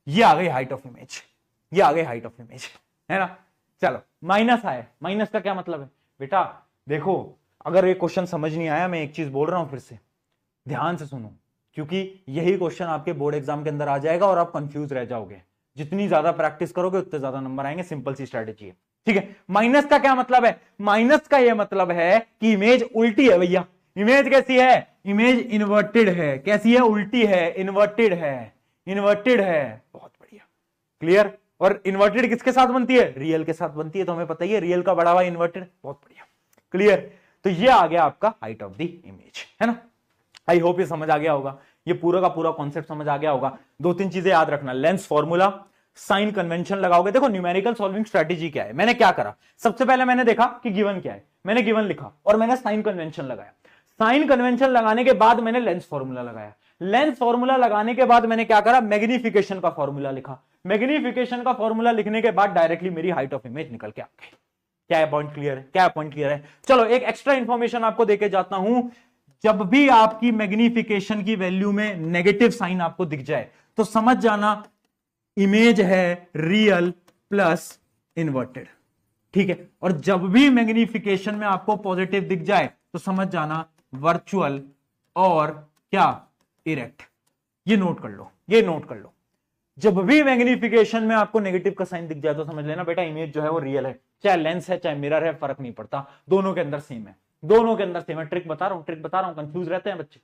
ये आ गई हाइट ऑफ इमेज, ये आ गई हाइट ऑफ इमेज, है ना। चलो माइनस आए, माइनस का क्या मतलब है बेटा, देखो अगर ये क्वेश्चन समझ नहीं आया, मैं एक चीज बोल रहा हूं फिर से ध्यान से सुनो, क्योंकि यही क्वेश्चन आपके बोर्ड एग्जाम के अंदर आ जाएगा और आप कंफ्यूज रह जाओगे। जितनी ज्यादा प्रैक्टिस करोगे उतने ज्यादा नंबर आएंगे, सिंपल सी स्ट्रेटेजी है, ठीक है। माइनस का क्या मतलब है, माइनस का यह मतलब है कि इमेज उल्टी है भैया। इमेज कैसी है, इमेज इन्वर्टेड है। कैसी है, उल्टी है, इन्वर्टेड है, इन्वर्टेड है। बहुत बढ़िया, क्लियर। और इन्वर्टेड किसके साथ बनती है, रियल के साथ बनती है, तो हमें पता ही है रियल का बड़ा हुआ इन्वर्टेड। बहुत बढ़िया, क्लियर। तो ये आ गया आपका हाइट ऑफ द इमेज, है ना। आई होप ये समझ आ गया होगा, ये पूरा का पूरा कॉन्सेप्ट समझ आ गया होगा। 2-3 चीजें याद रखना, लेंस फॉर्मूला, साइन कन्वेंशन लगाओगे। देखो न्यूमेरिकल सॉल्विंग स्ट्रेटेजी क्या है, मैंने क्या करा, सबसे पहले मैंने देखा कि गिवन क्या है, मैंने गिवन लिखा और मैंने साइन कन्वेंशन लगाया। साइन कन्वेंशन लगाने के बाद मैंने लेंस फॉर्मूला लगाया। लेंस फॉर्मूला लगाने के बाद मैंने क्या करा, मैग्निफिकेशन का फॉर्मूला लिखा। मैग्निफिकेशन का फॉर्मूला लिखने के बाद डायरेक्टली मेरी हाइट ऑफ इमेज निकल के आ गई। क्या है पॉइंट क्लियर है, क्या पॉइंट क्लियर है। चलो एक एक्स्ट्रा इंफॉर्मेशन आपको देके जाता हूं, जब भी आपकी मैग्निफिकेशन की वैल्यू में नेगेटिव साइन आपको दिख जाए तो समझ जाना इमेज है रियल प्लस इन्वर्टेड, ठीक है। और जब भी मैग्निफिकेशन में आपको पॉजिटिव दिख जाए तो समझ जाना वर्चुअल और क्या इरेक्ट। ये नोट कर लो, ये नोट कर लो। जब भी मैग्निफिकेशन में आपको नेगेटिव का साइन दिख जाए तो समझ लेना बेटा इमेज जो है वो रियल है। चाहे लेंस है चाहे मिरर है, फर्क नहीं पड़ता, दोनों के अंदर सेम है, दोनों के अंदर सेम है। ट्रिक बता रहा हूं, ट्रिक बता रहा हूं, कंफ्यूज रहते हैं बच्चे,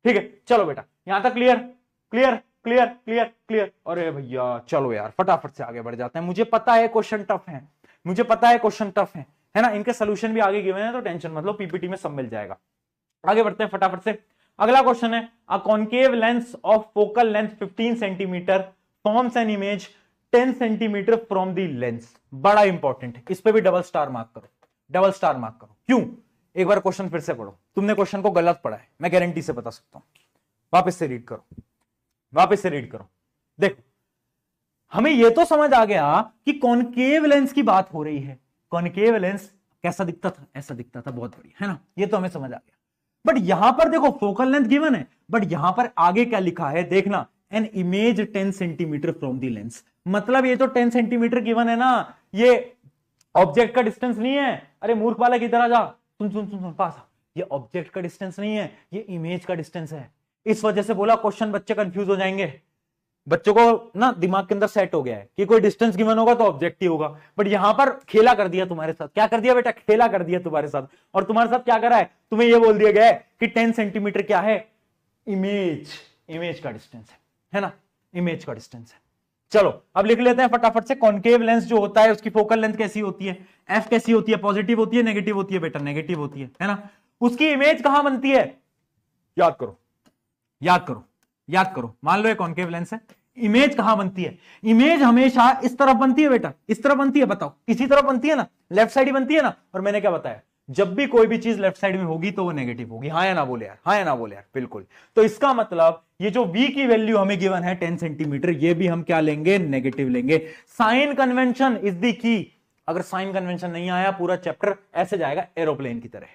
ठीक है। चलो बेटा यहां तक clear, clear clear clear clear. अरे भैया चलो यार फटाफट से आगे बढ़ जाते हैं। मुझे पता है क्वेश्चन टफ है, मुझे पता है क्वेश्चन टफ है ना, इनके सोल्यूशन भी आगे गिवन है तो टेंशन मतलब पीपीटी में सब मिल जाएगा। आगे बढ़ते हैं फटाफट से। अगला क्वेश्चन है, a concave lens of focal length 15 centimetre forms an image 10 centimetre from the lens. बड़ा इंपॉर्टेंट है, इस पे भी डबल स्टार मार्क करो, डबल स्टार मार्क करो। क्यों, एक बार क्वेश्चन फिर से पढ़ो, तुमने क्वेश्चन को गलत पढ़ा है, मैं गारंटी से बता सकता हूं। वापस से रीड करो, वापस से रीड करो। देखो हमें यह तो समझ आ गया कि कॉन्केव लेंस की बात हो रही है। कॉन्केव लेंस कैसा दिखता था, ऐसा दिखता था, बहुत बढ़िया है ना, ये तो हमें समझ आ गया। बट यहां पर देखो फोकल लेंथ गिवन है, बट यहां पर आगे क्या लिखा है देखना, an image 10 centimetre from the lens. मतलब ये तो 10 सेंटीमीटर गिवन है ना, ये ऑब्जेक्ट का डिस्टेंस नहीं है। अरे मूर्ख वाला किधर आ जा, सुन सुन सुन सुन पास, ये ऑब्जेक्ट का डिस्टेंस नहीं है, ये इमेज का डिस्टेंस है। इस वजह से बोला क्वेश्चन बच्चे कंफ्यूज हो जाएंगे। बच्चों को ना दिमाग के अंदर सेट हो गया है कि कोई डिस्टेंस गिवन होगा तो ऑब्जेक्ट ही होगा, बट यहां पर खेला कर दिया तुम्हारे साथ। क्या कर दिया बेटा, खेला कर दिया तुम्हारे साथ। और तुम्हारे साथ क्या करा है, तुम्हें यह बोल दिया गया है कि 10 सेंटीमीटर क्या है, इमेज, इमेज का डिस्टेंस है ना, इमेज का डिस्टेंस है। चलो अब लिख लेते हैं फटाफट से। कॉन्केव लेंस जो होता है उसकी फोकल लेंथ कैसी होती है, एफ कैसी होती है, पॉजिटिव होती है नेगेटिव होती है बेटा, नेगेटिव होती है ना। उसकी इमेज कहां बनती है, याद करो, याद करो, याद करो। मान लो ये कॉन्केव लेंस है, इमेज कहां बनती है, इमेज हमेशा इस तरफ बनती है बेटा, इस तरफ बनती है, बताओ इसी तरफ बनती है ना, लेफ्ट साइड ही बनती है ना। और मैंने क्या बताया, जब भी कोई भी चीज लेफ्ट साइड में होगी तो वो नेगेटिव होगी। हाँ या ना बोले यार, हाँ या ना बोले यार, बिल्कुल। तो इसका मतलब ये जो v की वैल्यू हमें गिवन है 10 सेंटीमीटर, ये भी हम क्या लेंगे, नेगेटिव लेंगे। Sign convention is the key. अगर साइन कन्वेंशन नहीं आया पूरा चैप्टर ऐसे जाएगा एरोप्लेन की तरह,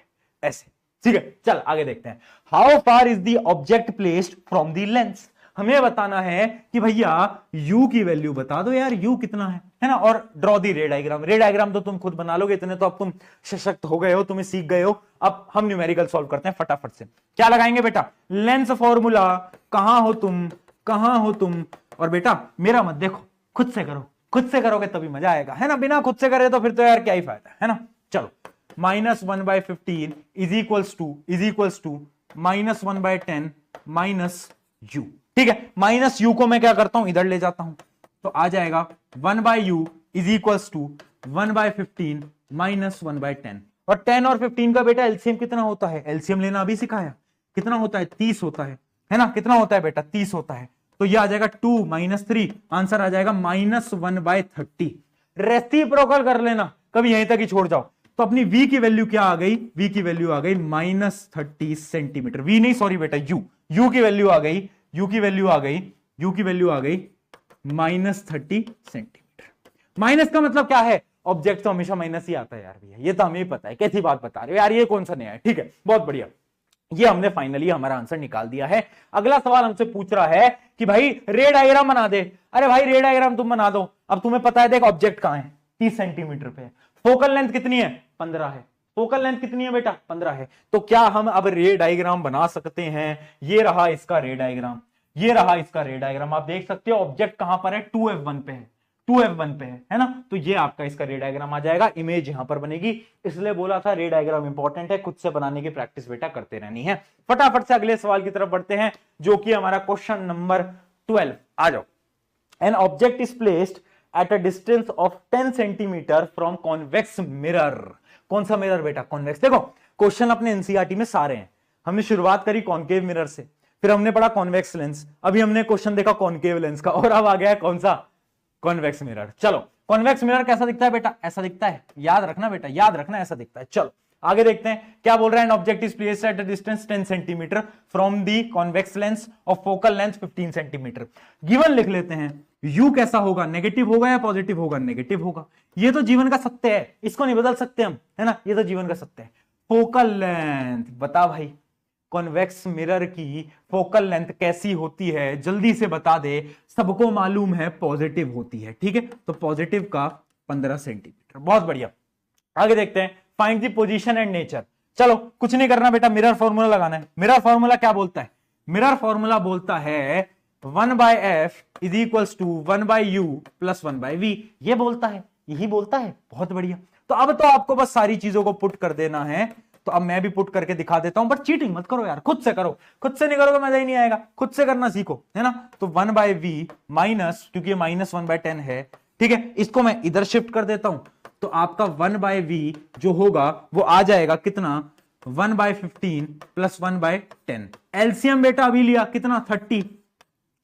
ऐसे, ठीक है। चल आगे देखते हैं। How far is the object placed from the lens. हमें बताना है कि भैया u की वैल्यू बता दो यार, u कितना है ना। और ड्रॉ दी रे डायग्राम। रे डायग्राम तो तुम खुद बना लोगे, इतने तो अब तुम सशक्त हो गए हो, तुम्हें सीख गए हो। अब हम न्यूमेरिकल सॉल्व करते हैं फटाफट से। क्या लगाएंगे बेटा, लेंस फॉर्मूला। कहां हो तुम, कहां हो तुम। और बेटा मेरा मत देखो, खुद से करो, खुद से करोगे तभी मजा आएगा, है ना। बिना खुद से करे तो फिर तो यार क्या ही फायदा है ना। चलो -1/15 इज इक्वल्स टू -1/10 - u, ठीक है, माइनस यू को मैं क्या करता हूं, इधर ले जाता हूं, तो आ जाएगा 1/u is equals to 1/15 minus 1/10। और 10 और 15 का बेटा एलसीएम कितना होता है, एलसीएम लेना अभी सिखाया, कितना होता है 30 होता है ना, कितना होता है बेटा 30 होता है। तो ये आ जाएगा 2 माइनस 3, आंसर आ जाएगा -1/30। रेसिप्रोकल कर लेना, कभी यहीं तक ही छोड़ जाओ। तो अपनी v की वैल्यू क्या आ गई, v की वैल्यू आ गई -30 सेंटीमीटर। v नहीं सॉरी बेटा u की वैल्यू आ गई, u की वैल्यू आ गई, u की वैल्यू आ गई -30 सेंटीमीटर। माइनस का मतलब क्या है, ऑब्जेक्ट तो हमेशा माइनस ही आता है यार भैया, ये तो हमें ही पता है, कैसी बात बता रहे हो यार, ये कौन सा नया है। ठीक है, बहुत बढ़िया, ये हमने फाइनली हमारा आंसर निकाल दिया है। अगला सवाल हमसे पूछ रहा है कि भाई रे डायग्राम बना दे। अरे भाई रे डायग्राम तुम बना दो, अब तुम्हें पता है देख ऑब्जेक्ट कहां है, 30 सेंटीमीटर पे है, फोकल लेंथ कितनी है 15 है, फोकल लेंथ कितनी है बेटा 15 है। तो क्या हम अब रे डायग्राम बना सकते हैं, ये रहा इसका रे डायग्राम, ये रहा इसका रे डायग्राम। आप देख सकते हो ऑब्जेक्ट कहां पर है, 2f1 पे है, 2f1 पे है ना। तो ये आपका इसका रे डायग्राम आ जाएगा, इमेज यहां पर बनेगी। इसलिए बोला था रे डायग्राम इंपॉर्टेंट है, खुद से बनाने की प्रैक्टिस बेटा करते रहनी है। फटाफट से अगले सवाल की तरफ बढ़ते हैं, जो कि हमारा क्वेश्चन नंबर 12। आ जाओ। An object is placed at a distance of 10 centimetre from convex mirror. कौन सा मिरर बेटा, कॉन्वेक्स। देखो क्वेश्चन अपने एनसीईआरटी में सारे हैं। हमने शुरुआत करी कॉन्केव मिरर से, फिर हमने पढ़ा कॉन्वेक्स लेंस, अभी हमने क्वेश्चन देखा कॉन्केव लेंस का, और अब आ गया है कौन सा, कॉन्वेक्स मिरर। चलो कॉन्वेक्स मिरर कैसा दिखता है बेटा, ऐसा दिखता है, याद रखना बेटा, याद रखना, ऐसा दिखता है। चलो आगे देखते हैं क्या बोल रहा है। An object is placed at a distance 10 centimetre from the convex lens of focal length 15 centimetre. Given लिख लेते हैं, u कैसा होगा, नेगेटिव होगा या पॉजिटिव होगा, नेगेटिव होगा। ये तो जीवन का सत्य है, इसको नहीं बदल सकते हम, है ना, ये तो जीवन का सत्य है। फोकल लेंथ बता भाई, कॉन्वेक्स मिरर की फोकल लेंथ कैसी होती है, जल्दी से बता दे। सबको मालूम है पॉजिटिव होती है, ठीक है, तो पॉजिटिव का 15 सेंटीमीटर। बहुत बढ़िया, आगे देखते हैं। Find the position and nature. चलो कुछ नहीं करना बेटा, मिरर फॉर्मूला लगाना है। मिरर फॉर्मूला क्या बोलता है, मिरर फॉर्मूला बोलता है 1/f is equals to 1/u plus 1/v। ये बोलता है, यही बोलता है। बहुत बढ़िया, तो अब तो आपको बस सारी चीजों को पुट कर देना है। तो अब मैं भी पुट करके दिखा देता हूं, बट चीटिंग मत करो यार, खुद से करो, खुद से नहीं करोगे मजा ही नहीं आएगा, खुद से करना सीखो, है ना। तो 1/v माइनस, क्योंकि -1/10 है, ठीक है, इसको मैं इधर शिफ्ट कर देता हूं, तो आपका 1/v जो होगा वो आ जाएगा कितना, 1/15 प्लस 1/10। एलसीएम बेटा अभी लिया कितना, 30,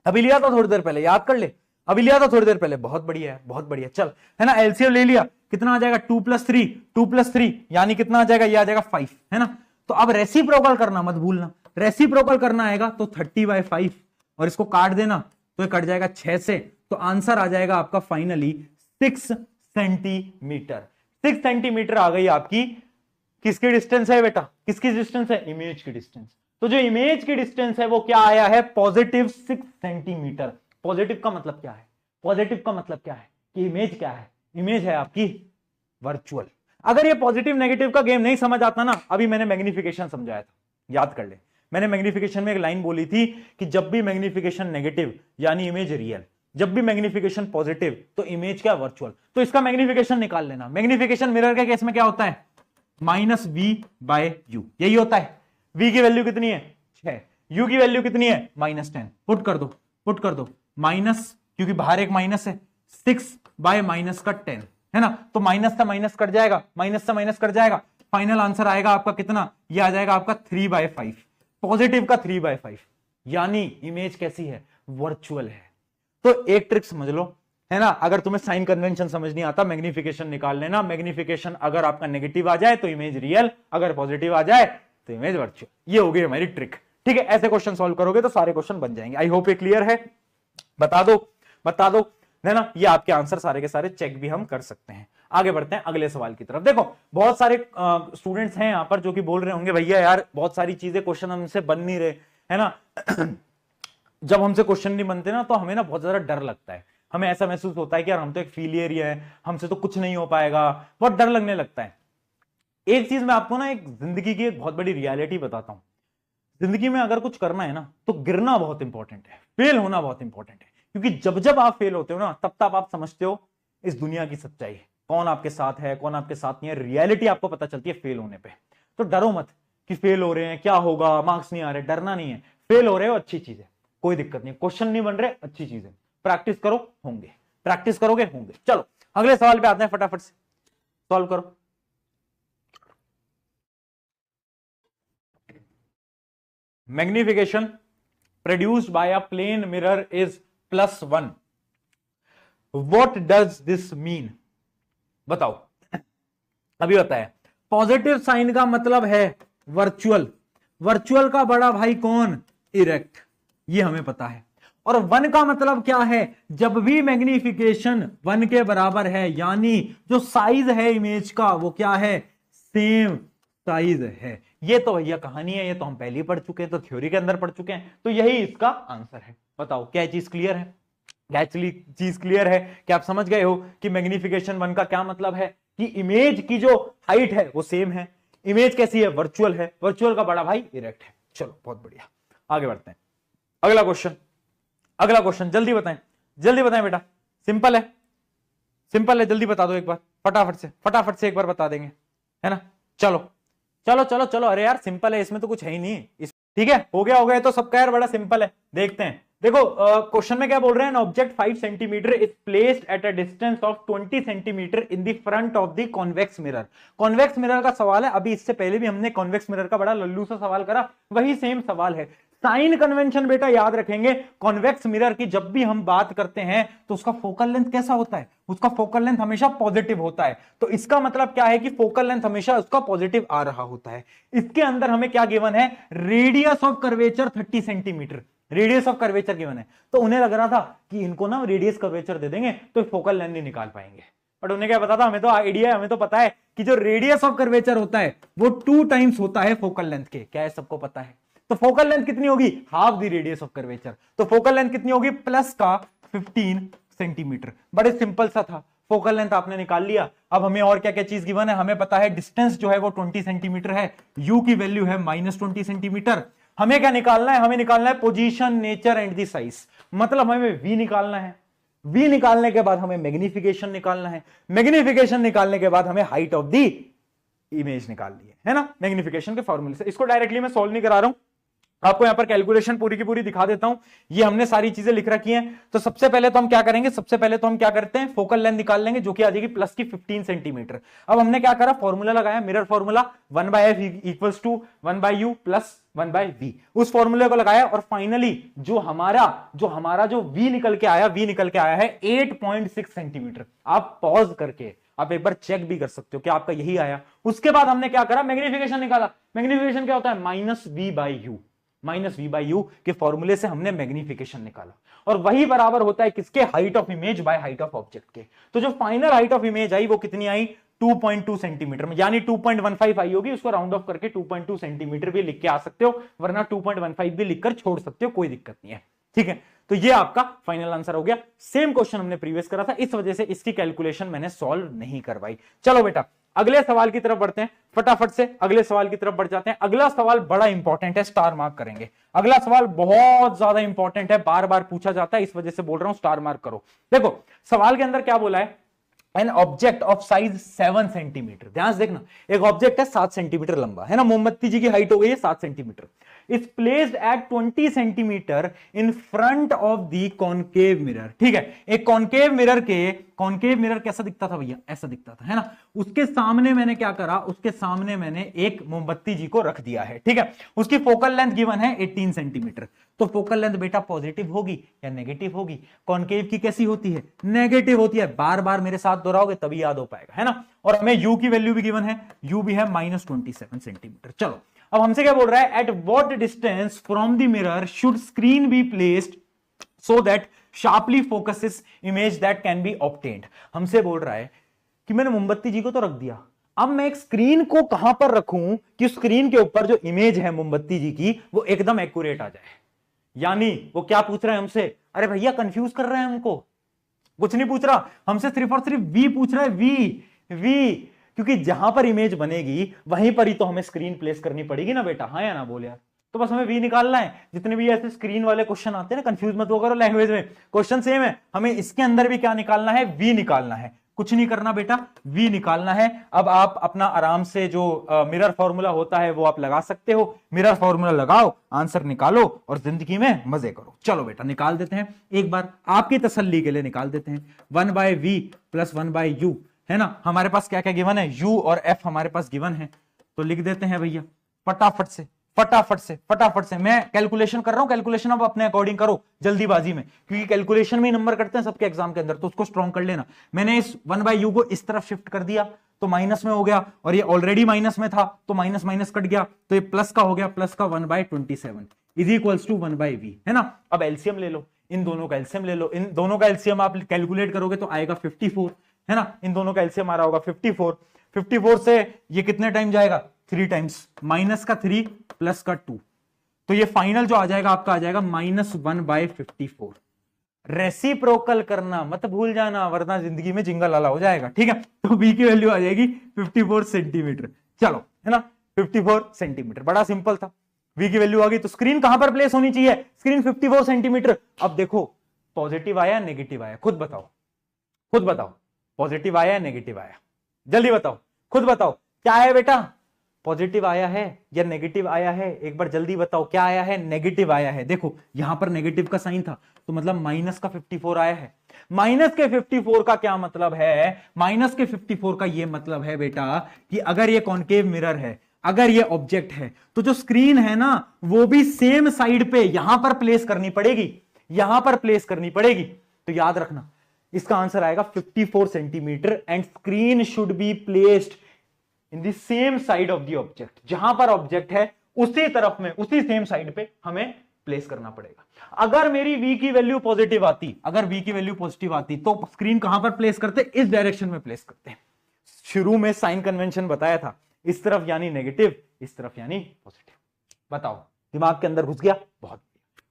अभी लिया था थोड़ी देर पहले, याद कर ले, अभी लिया था थोड़ी देर पहले। बहुत बढ़िया है, बहुत बढ़िया। चल, है ना, एलसीएम ले लिया, कितना आ जाएगा 2 + 3 यानी कितना आ जाएगा, ये आ जाएगा 5, है ना। तो अब रेसिप्रोकल करना मत भूलना, रेसिप्रोकल करना आएगा तो 30/5, और इसको काट देना तो ये कट जाएगा 6 से। तो आंसर आ जाएगा आपका फाइनली 6 सेंटीमीटर। 6 सेंटीमीटर आ गई आपकी, किसकी डिस्टेंस है बेटा, किसकी डिस्टेंस है, इमेज की डिस्टेंस। तो जो इमेज की डिस्टेंस है वो क्या आया है, पॉजिटिव 6 सेंटीमीटर। पॉजिटिव का मतलब क्या है, पॉजिटिव का मतलब क्या है कि इमेज क्या है, इमेज है आपकी वर्चुअल। अगर ये पॉजिटिव नेगेटिव का गेम नहीं समझ आता ना, अभी मैंने मैग्निफिकेशन समझाया था, याद कर ले। मैंने मैग्निफिकेशन में एक लाइन बोली थी कि जब भी मैग्निफिकेशन नेगेटिव यानी इमेज रियल, जब भी मैग्निफिकेशन पॉजिटिव तो इमेज क्या, वर्चुअल। तो इसका मैग्निफिकेशन निकाल लेना। मैग्निफिकेशन मिरर के केस में क्या होता है, -v/u, यही होता है। v की वैल्यू कितनी है 6, u की वैल्यू कितनी है -10। पुट कर दो, पुट कर दो, माइनस, क्योंकि बाहर एक माइनस है, 6/-10 है ना, तो माइनस से माइनस कट जाएगा, माइनस से माइनस कट जाएगा। फाइनल आंसर आएगा आपका कितना, ये आ जाएगा आपका 3/5, पॉजिटिव का 3/5, यानी इमेज कैसी है, वर्चुअल है। तो एक ट्रिक समझ लो, है ना, अगर तुम्हें साइन कन्वेंशन समझ नहीं आता, मैग्निफिकेशन निकाल लेना। मैग्निफिकेशन अगर आपका नेगेटिव आ जाए तो इमेज रियल, अगर पॉजिटिव आ जाए तो इमेज वर्चुअल। ये हो गई हमारी ट्रिक, ठीक है। ऐसे क्वेश्चन सॉल्व करोगे तो सारे क्वेश्चन बन जाएंगे। आई होप ये क्लियर है, बता दो, बता दो, है ना। ये आपके आंसर सारे के सारे चेक भी हम कर सकते हैं। आगे बढ़ते हैं अगले सवाल की तरफ। देखो बहुत सारे स्टूडेंट्स हैं यहाँ पर जो कि बोल रहे होंगे भैया यार बहुत सारी चीजें क्वेश्चन हमसे बन नहीं रहे, है ना। जब हमसे क्वेश्चन नहीं बनते ना तो हमें ना बहुत ज्यादा डर लगता है, हमें ऐसा महसूस होता है कि यार हम तो एक फेलियर ही है, हमसे तो कुछ नहीं हो पाएगा, बहुत डर लगने लगता है। एक चीज मैं आपको ना एक जिंदगी की एक बहुत बड़ी रियलिटी बताता हूं। जिंदगी में अगर कुछ करना है ना तो गिरना बहुत इंपॉर्टेंट है, फेल होना बहुत इंपॉर्टेंट है। क्योंकि जब जब आप फेल होते हो ना तब तब आप समझते हो इस दुनिया की सच्चाई, कौन आपके साथ है कौन आपके साथ नहीं है, रियलिटी आपको पता चलती है फेल होने पे। तो डरो मत कि फेल हो रहे हैं क्या होगा, मार्क्स नहीं आ रहे, डरना नहीं है। फेल हो रहे हो अच्छी चीज है, कोई दिक्कत नहीं, क्वेश्चन नहीं बन रहे, अच्छी चीज है, प्रैक्टिस करो होंगे, प्रैक्टिस करोगे होंगे। चलो अगले सवाल पे आते हैं, फटाफट से सॉल्व करो। Magnification produced by a plane mirror is +1। What does this mean? बताओ, अभी बताया। पॉजिटिव साइन का मतलब है वर्चुअल, वर्चुअल का बड़ा भाई कौन? इरेक्ट, ये हमें पता है। और 1 का मतलब क्या है? जब भी मैग्निफिकेशन 1 के बराबर है, यानी जो साइज है इमेज का वो क्या है? सेम साइज है। ये तो भैया कहानी है, ये तो हम पहले ही पढ़ चुके हैं, तो थ्योरी के अंदर पढ़ चुके हैं, तो यही इसका आंसर है। बताओ क्या चीज क्लियर है? एक्चुअली चीज क्लियर है कि आप समझ गए हो कि मैग्निफिकेशन 1 का क्या मतलब है कि इमेज की जो हाइट है वो सेम है। इमेज कैसी है? वर्चुअल है, वर्चुअल का बड़ा भाई इरेक्ट है। चलो बहुत बढ़िया, आगे बढ़ते हैं। अगला क्वेश्चन, अगला क्वेश्चन, जल्दी बताएं, जल्दी बताएं बेटा, सिंपल है, सिंपल है, जल्दी बता दो एक बार, फटाफट से, फटाफट से एक बार बता देंगे, है ना? चलो चलो चलो चलो, अरे यार सिंपल है, इसमें तो कुछ है ही नहीं। ठीक है, हो गया हो गया, तो सबका यार बड़ा सिंपल है। देखते हैं, देखो क्वेश्चन में क्या बोल रहे हैं? An object 5 centimetre is placed at a distance of 20 centimetre in the front of the convex mirror. Convex mirror का सवाल है, अभी इससे पहले भी हमने कॉन्वेक्स मिरर का बड़ा लल्लू सा सवाल करा, वही सेम सवाल है। साइन कन्वेंशन बेटा याद रखेंगे, कॉन्वेक्स मिरर की जब भी हम बात करते हैं तो उसका फोकल लेंथ कैसा होता है? उसका फोकल लेंथ हमेशा पॉजिटिव होता है। तो इसका मतलब क्या है कि फोकल लेंथ हमेशा उसका पॉजिटिव आ रहा होता है। इसके अंदर हमें क्या गिवन है? Radius of curvature 30 centimetre, radius of curvature given है। तो उन्हें लग रहा था कि इनको ना रेडियस कर्वेचर दे देंगे तो फोकल लेंथ नहीं निकाल पाएंगे, बट उन्हें क्या पता था, हमें तो आइडिया है, हमें तो पता है कि जो रेडियस ऑफ कर्वेचर होता है वो 2 टाइम्स होता है फोकल लेंथ के। क्या है? सबको पता है। तो फोकल लेंथ कितनी होगी? Half the radius of curvature. तो फोकल लेंथ कितनी होगी? प्लस का 15 सेंटीमीटर। बड़े सिंपल सा था, फोकल लेंथ आपने निकाल लिया। अब हमें और क्या क्या चीज गिवन है? हमें पता है डिस्टेंस जो है वो 20 सेंटीमीटर है, यू की वैल्यू है -20 सेंटीमीटर। हमें क्या निकालना है? हमें निकालना है position, nature and the size. मतलब हमें वी निकालना है, वी निकालने के बाद हमें मैग्निफिकेशन निकालना है, मैग्निफिकेशन निकालने के बाद हमें हाइट ऑफ द इमेज निकालनी है ना, मैग्निफिकेशन के फॉर्मूले से। इसको डायरेक्टली मैं सॉल्व नहीं करा रहा हूं, आपको यहां पर कैलकुलेशन पूरी की पूरी दिखा देता हूं। ये हमने सारी चीजें लिख रखी हैं। तो सबसे पहले तो हम क्या करेंगे? सबसे पहले तो हम क्या करते हैं? फोकल लेंथ निकाल लेंगे, जो कि आ जाएगी प्लस की 15 सेंटीमीटर। अब हमने क्या करा? फॉर्मूला लगाया, mirror formula, 1/f equals to 1/u plus 1/v। उस फॉर्मूले को लगाया और फाइनली जो हमारा जो v निकल के आया, v निकल के आया है 8.6 सेंटीमीटर। आप पॉज करके आप एक बार चेक भी कर सकते हो कि आपका यही आया। उसके बाद हमने क्या करा? मैग्निफिकेशन निकाला। मैग्निफिकेशन क्या होता है? -v/u, -v/u के फॉर्मूले से हमने मैग्निफिकेशन निकाला, और वही बराबर होता है किसके? Height of image by height of object के। तो जो final height of image I वो कितनी आई? 2.2 सेंटीमीटर में, यानी 2.15 आई होगी। उसको राउंड ऑफ करके 2.2 सेंटीमीटर भी लिख के आ सकते हो, वरना 2.15 भी लिखकर छोड़ सकते हो, कोई दिक्कत नहीं है। ठीक है, तो ये आपका फाइनल आंसर हो गया। सेम क्वेश्चन हमने प्रीवियस करा था, इस वजह से इसकी कैलकुलेशन मैंने सॉल्व नहीं करवाई। चलो बेटा अगले सवाल की तरफ बढ़ते हैं, फटाफट से अगले सवाल की तरफ बढ़ जाते हैं। अगला सवाल बड़ा इंपॉर्टेंट है, स्टार मार्क करेंगे। अगला सवाल बहुत ज्यादा इंपॉर्टेंट है, बार बार पूछा जाता है, इस वजह से बोल रहा हूं स्टार मार्क करो। देखो सवाल के अंदर क्या बोला है? An object of size 7 centimetre. ध्यान से देखना, एक ऑब्जेक्ट है 7 सेंटीमीटर लंबा, है ना, मोमबत्ती जी की हाइट हो गई है 7 centimetre. Is placed at 20 centimetre in front of the concave mirror. ठीक है, एक कॉनकेव मिरर कैसा दिखता था भैया? ऐसा दिखता था, है ना। उसके सामने मैंने क्या करा? उसके सामने मैंने एक मोमबत्ती जी को रख दिया है। ठीक है, उसकी फोकल लेंथ गिवन है 18 सेंटीमीटर। तो फोकल लेंथ बेटा पॉजिटिव होगी या नेगेटिव होगी? कॉनकेव की कैसी होती है? नेगेटिव होती है। बार बार मेरे साथ दोहराओगे तभी याद हो पाएगा, है ना। और हमें यू की वैल्यू भी गिवन है, यू भी है -27 सेंटीमीटर। चलो अब हमसे क्या बोल रहा है? At what distance from the mirror should screen be placed so that sharply focuses image that can be obtained. हमसे बोल रहा है कि मैंने मोमबत्ती जी को तो रख दिया, अब मैं एक स्क्रीन को कहां पर रखूं कि स्क्रीन के ऊपर जो इमेज है मोमबत्ती जी की वो एकदम एक्यूरेट आ जाए। यानी वो क्या पूछ रहे हैं हमसे? अरे भैया कंफ्यूज कर रहे हैं हमको, कुछ नहीं पूछ रहा हमसे, सिर्फ और सिर्फ वी पूछ रहा है, वी, क्योंकि जहां पर इमेज बनेगी वहीं पर ही तो हमें स्क्रीन प्लेस करनी पड़ेगी ना बेटा, हाँ या ना बोल यार। तो बस हमें वी निकालना है। जितने भी ऐसे स्क्रीन वाले क्वेश्चन आते हैं ना, कंफ्यूज मत हो करो, लैंग्वेज में क्वेश्चन सेम है, हमें इसके अंदर भी क्या निकालना है? वी निकालना है। कुछ नहीं करना बेटा, v निकालना है। अब आप अपना आराम से जो मिरर फॉर्मूला होता है वो आप लगा सकते हो, मिरर फॉर्मूला लगाओ, आंसर निकालो और जिंदगी में मजे करो। चलो बेटा निकाल देते हैं, एक बार आपकी तसल्ली के लिए निकाल देते हैं। 1/v प्लस 1/u है ना, हमारे पास क्या क्या गिवन है, u और f हमारे पास गिवन है, तो लिख देते हैं भैया फटाफट से फटाफट से फटाफट से। मैं कैलकुलेशन कर रहा हूं, कैलकुलेशन अब अपने अकॉर्डिंग करो जल्दीबाजी में, क्योंकि कैलकुलेशन में ही नंबर कटते हैं सबके एग्जाम के अंदर, तो उसको स्ट्रॉन्ग कर लेना। मैंने इस 1/u को इस तरफ शिफ्ट कर दिया तो माइनस में हो गया, और ये ऑलरेडी माइनस में था तो माइनस माइनस कट गया, तो ये प्लस का हो गया, प्लस का 1/27 इज इक्वल्स टू 1/v है ना। अब एलसीएम ले लो, इन दोनों का एलसीएम ले लो, इन दोनों का एलसीएम आप कैलकुलेट करोगे तो आएगा 54 है ना, इन दोनों का एलसीएम आ रहा होगा 54। 54 से ये कितने टाइम जाएगा, 3 टाइम्स, माइनस का 3 प्लस का 2, तो ये फाइनल जो आ जाएगा आपका आ जाएगा -1/54। रेसिप्रोकल करना मत भूल जाना, वरना जिंदगी में जिंगल लाला हो जाएगा, ठीक है। तो v की वैल्यू आ जाएगी 54 सेंटीमीटर, चलो है ना, 54 सेंटीमीटर, बड़ा सिंपल था। v की वैल्यू आ गई तो स्क्रीन कहां पर प्लेस होनी चाहिए, स्क्रीन 54 सेंटीमीटर। अब देखो पॉजिटिव आया नेगेटिव आया, खुद बताओ, खुद बताओ, पॉजिटिव आया नेगेटिव आया, जल्दी बताओ, खुद बताओ क्या है बेटा, पॉजिटिव आया है या नेगेटिव आया है, एक बार जल्दी बताओ, क्या आया है, नेगेटिव आया है। देखो यहां पर नेगेटिव का साइन था तो मतलब माइनस का 54 आया है। माइनस के 54 का क्या मतलब है, माइनस के 54 का ये मतलब है बेटा कि अगर ये कॉनकेव मिरर है, अगर ये ऑब्जेक्ट है, तो जो स्क्रीन है ना वो भी सेम साइड पे यहां पर प्लेस करनी पड़ेगी, यहां पर प्लेस करनी पड़ेगी। तो याद रखना इसका आंसर आएगा 54 centimetre and screen should be placed in the same side of the object, जहां पर ऑब्जेक्ट है उसी तरफ में, उसी सेम साइड पे हमें प्लेस करना पड़ेगा। अगर मेरी v की वैल्यू पॉजिटिव आती, अगर v की वैल्यू पॉजिटिव आती तो स्क्रीन कहां पर प्लेस करते, इस डायरेक्शन में प्लेस करते हैं। शुरू में साइन कन्वेंशन बताया था, इस तरफ यानी नेगेटिव, इस तरफ यानी पॉजिटिव। बताओ दिमाग के अंदर घुस गया, बहुत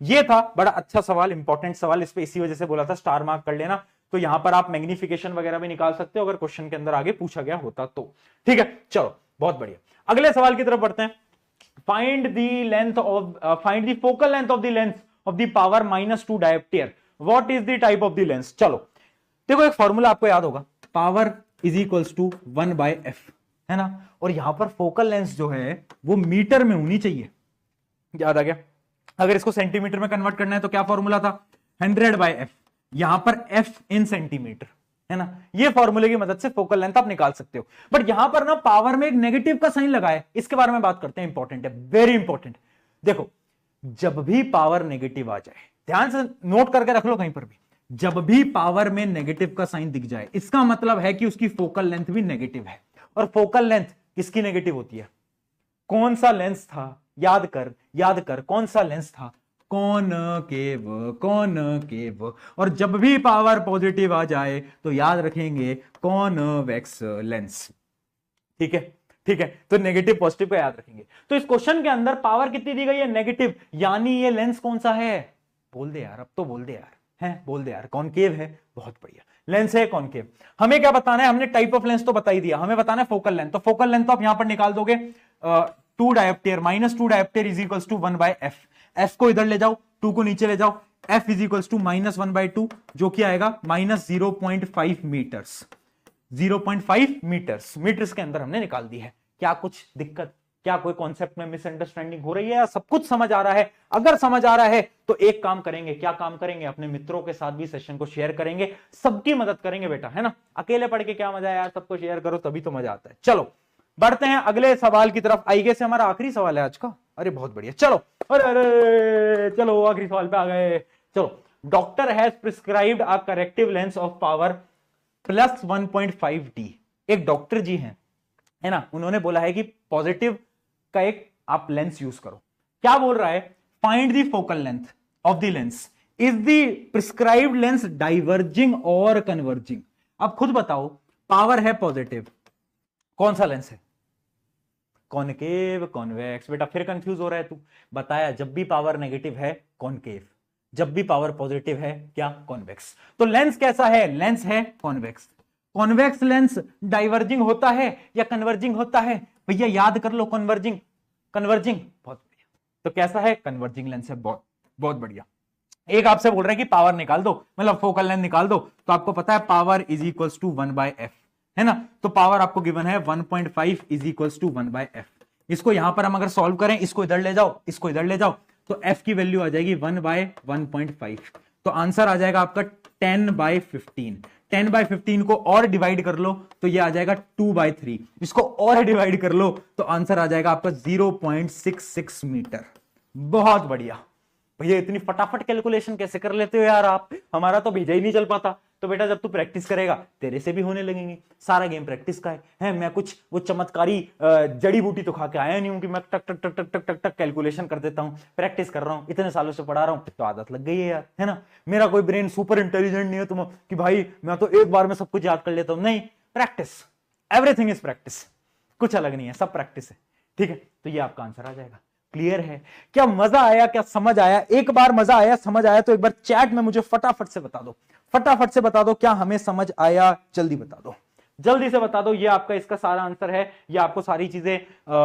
ये था बड़ा अच्छा सवाल, इंपॉर्टेंट सवाल, इस पे इसी वजह से बोला था स्टार मार्क कर लेना। तो यहां पर आप मैग्निफिकेशन वगैरह भी निकाल सकते हो अगर क्वेश्चन के अंदर आगे पूछा गया होता तो, ठीक है। चलो बहुत बढ़िया, अगले सवाल की तरफ बढ़ते हैं। Find the length of find the focal length of the lens of the power -2 dioptre, what is the type of the lens. चलो देखो एक फॉर्मूला आपको याद होगा, power is equals to 1/f है ना, और यहां पर फोकल लेंथ जो है वो मीटर में होनी चाहिए, याद आ गया। अगर इसको सेंटीमीटर में कन्वर्ट करना है तो क्या फॉर्मूला था, 100/f, यहां पर f इन सेंटीमीटर है ना, ये फॉर्मूले की मदद से फोकल लेंथ आप निकाल सकते हो। बट यहां पर ना पावर में एक नेगेटिव का साइन लगा है, इसके बारे में बात करते हैं, इंपॉर्टेंट है, वेरी इंपॉर्टेंट। देखो जब भी पावर नेगेटिव आ जाए, ध्यान से नोट करके रख लो कहीं पर भी, जब भी पावर में नेगेटिव का साइन दिख जाए इसका मतलब है कि उसकी फोकल लेंथ भी नेगेटिव है। और फोकल लेंथ किसकी नेगेटिव होती है, कौन सा लेंस था, याद कर, याद कर, कौन सा लेंस था, कॉनकेव, कॉनकेव। और जब भी पावर पॉजिटिव आ जाए तो याद रखेंगे कॉन्वेक्स लेंस, ठीक है, ठीक है। तो नेगेटिव पॉजिटिव का याद रखेंगे। तो इस क्वेश्चन के अंदर पावर कितनी दी गई है, नेगेटिव, यानी ये लेंस कौन सा है, बोल दे यार, अब तो बोल दे यार, है बोल दे यार, कॉनकेव है, बहुत बढ़िया, लेंस है कॉनकेव। हमें क्या बताना है, हमने टाइप ऑफ लेंस तो बता ही दिया, हमें बताना है फोकल लेंथ। तो फोकल लेंथ तो आप यहां पर निकाल दोगे, 2 dioptre, -2 dioptre is equals to 1/f, f को इधर ले जाओ, 2 को नीचे ले जाओ, f इज इक्वल्स टू -1/2 जो कि आएगा -0.5 मीटर्स, 0.5 मीटर्स, मीटर्स के अंदर हमने निकाल दी है। क्या कुछ दिक्कत, क्या कोई कॉन्सेप्ट में मिसअंडरस्टैंडिंग हो रही है या सब कुछ समझ आ रहा है। अगर समझ आ रहा है तो एक काम करेंगे, क्या काम करेंगे, अपने मित्रों के साथ भी सेशन को शेयर करेंगे, सबकी मदद करेंगे बेटा, है ना। अकेले पढ़ के क्या मजा है यार, सबको शेयर करो तभी तो मजा आता है। चलो बढ़ते हैं अगले सवाल की तरफ। आई गेस हमारा आखिरी सवाल है आज का, अरे बहुत बढ़िया, चलो, अरे अरे चलो आखिरी सवाल पे आ गए। चलो, doctor has prescribed a corrective lens of power +1.5d। एक डॉक्टर जी हैं, है ना, उन्होंने बोला है कि पॉजिटिव का एक आप लेंस यूज करो। क्या बोल रहा है, find the focal length of the lens, is the prescribed lens diverging और कन्वर्जिंग। अब खुद बताओ, पावर है पॉजिटिव, कौन सा लेंस है, कॉनकेव, कॉन्वेक्स। बेटा फिर कंफ्यूज हो रहा है तू, बताया जब भी पावर नेगेटिव है कॉनकेव, जब भी पावर पॉजिटिव है क्या, कॉन्वेक्स। तो लेंस कैसा है, लेंस है कॉन्वेक्स। कॉन्वेक्स लेंस डाइवर्जिंग होता है या कन्वर्जिंग होता है, भैया याद कर लो, कन्वर्जिंग, कन्वर्जिंग, बहुत बढ़िया। तो कैसा है, कन्वर्जिंग लेंस है, बहुत बहुत बढ़िया। एक आपसे बोल रहे हैं कि पावर निकाल दो, मतलब फोकल लेंथ निकाल दो, तो आपको पता है power is equals to 1/f, है ना। तो पावर आपको गिवन है 1.5 इज इक्वल्स टू 1/f। इसको यहां पर हम अगर सॉल्व करें, इसको इधर ले जाओ, इसको इधर ले जाओ, तो f की वैल्यू आ जाएगी 1/1.5। तो आंसर आ जाएगा आपका 10/15। 10/15 को और डिवाइड कर लो तो ये आ जाएगा 2/3। इसको और डिवाइड कर लो तो आंसर आ जाएगा आपका 0.66 मीटर। बहुत बढ़िया भैया, इतनी फटाफट कैलकुलेशन कैसे कर लेते हो यार आप, हमारा तो भेजा ही नहीं चल पाता। तो बेटा जब तू प्रैक्टिस करेगा तेरे से भी होने लगेंगे। सारा गेम प्रैक्टिस का है। मैं कुछ वो चमत्कारी जड़ी बूटी तो खा के आया नहीं हूं कि मैं टक टक टक टक टक टक टक कैलकुलेशन कर देता हूं। प्रैक्टिस कर रहा हूं, इतने सालों से पढ़ा रहा हूं, तो आदत लग गई है यार, है ना। मेरा कोई ब्रेन सुपर इंटेलिजेंट नहीं है तुम कि भाई मैं तो एक बार में सब कुछ याद कर लेता हूं, नहीं। प्रैक्टिस, एवरीथिंग इज प्रैक्टिस, कुछ अलग नहीं है, सब प्रैक्टिस है। ठीक है, तो ये आपका आंसर आ जाएगा। क्लियर है? क्या मजा आया, क्या समझ आया? एक बार मजा आया, समझ आया तो एक बार चैट में मुझे फटाफट से बता दो, फटाफट से बता दो क्या हमें समझ आया, जल्दी बता दो, जल्दी से बता दो। ये आपका इसका सारा आंसर है। ये आपको सारी चीजें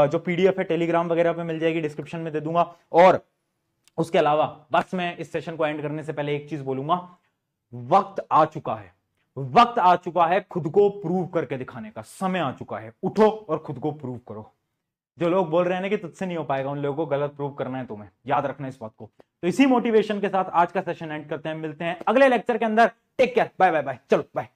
जो पीडीएफ है टेलीग्राम वगैरह पे मिल जाएगी, डिस्क्रिप्शन में दे दूंगा। और उसके अलावा बस मैं इस सेशन को एंड करने से पहले एक चीज बोलूंगा, वक्त आ चुका है, वक्त आ चुका है खुद को प्रूव करके दिखाने का, समय आ चुका है। उठो और खुद को प्रूव करो। जो लोग बोल रहे हैं ना कि तुझसे नहीं हो पाएगा, उन लोगों को गलत प्रूव करना है तुम्हें, याद रखना इस बात को। तो इसी मोटिवेशन के साथ आज का सेशन एंड करते हैं, मिलते हैं अगले लेक्चर के अंदर। Take care, bye bye bye, चलो बाय।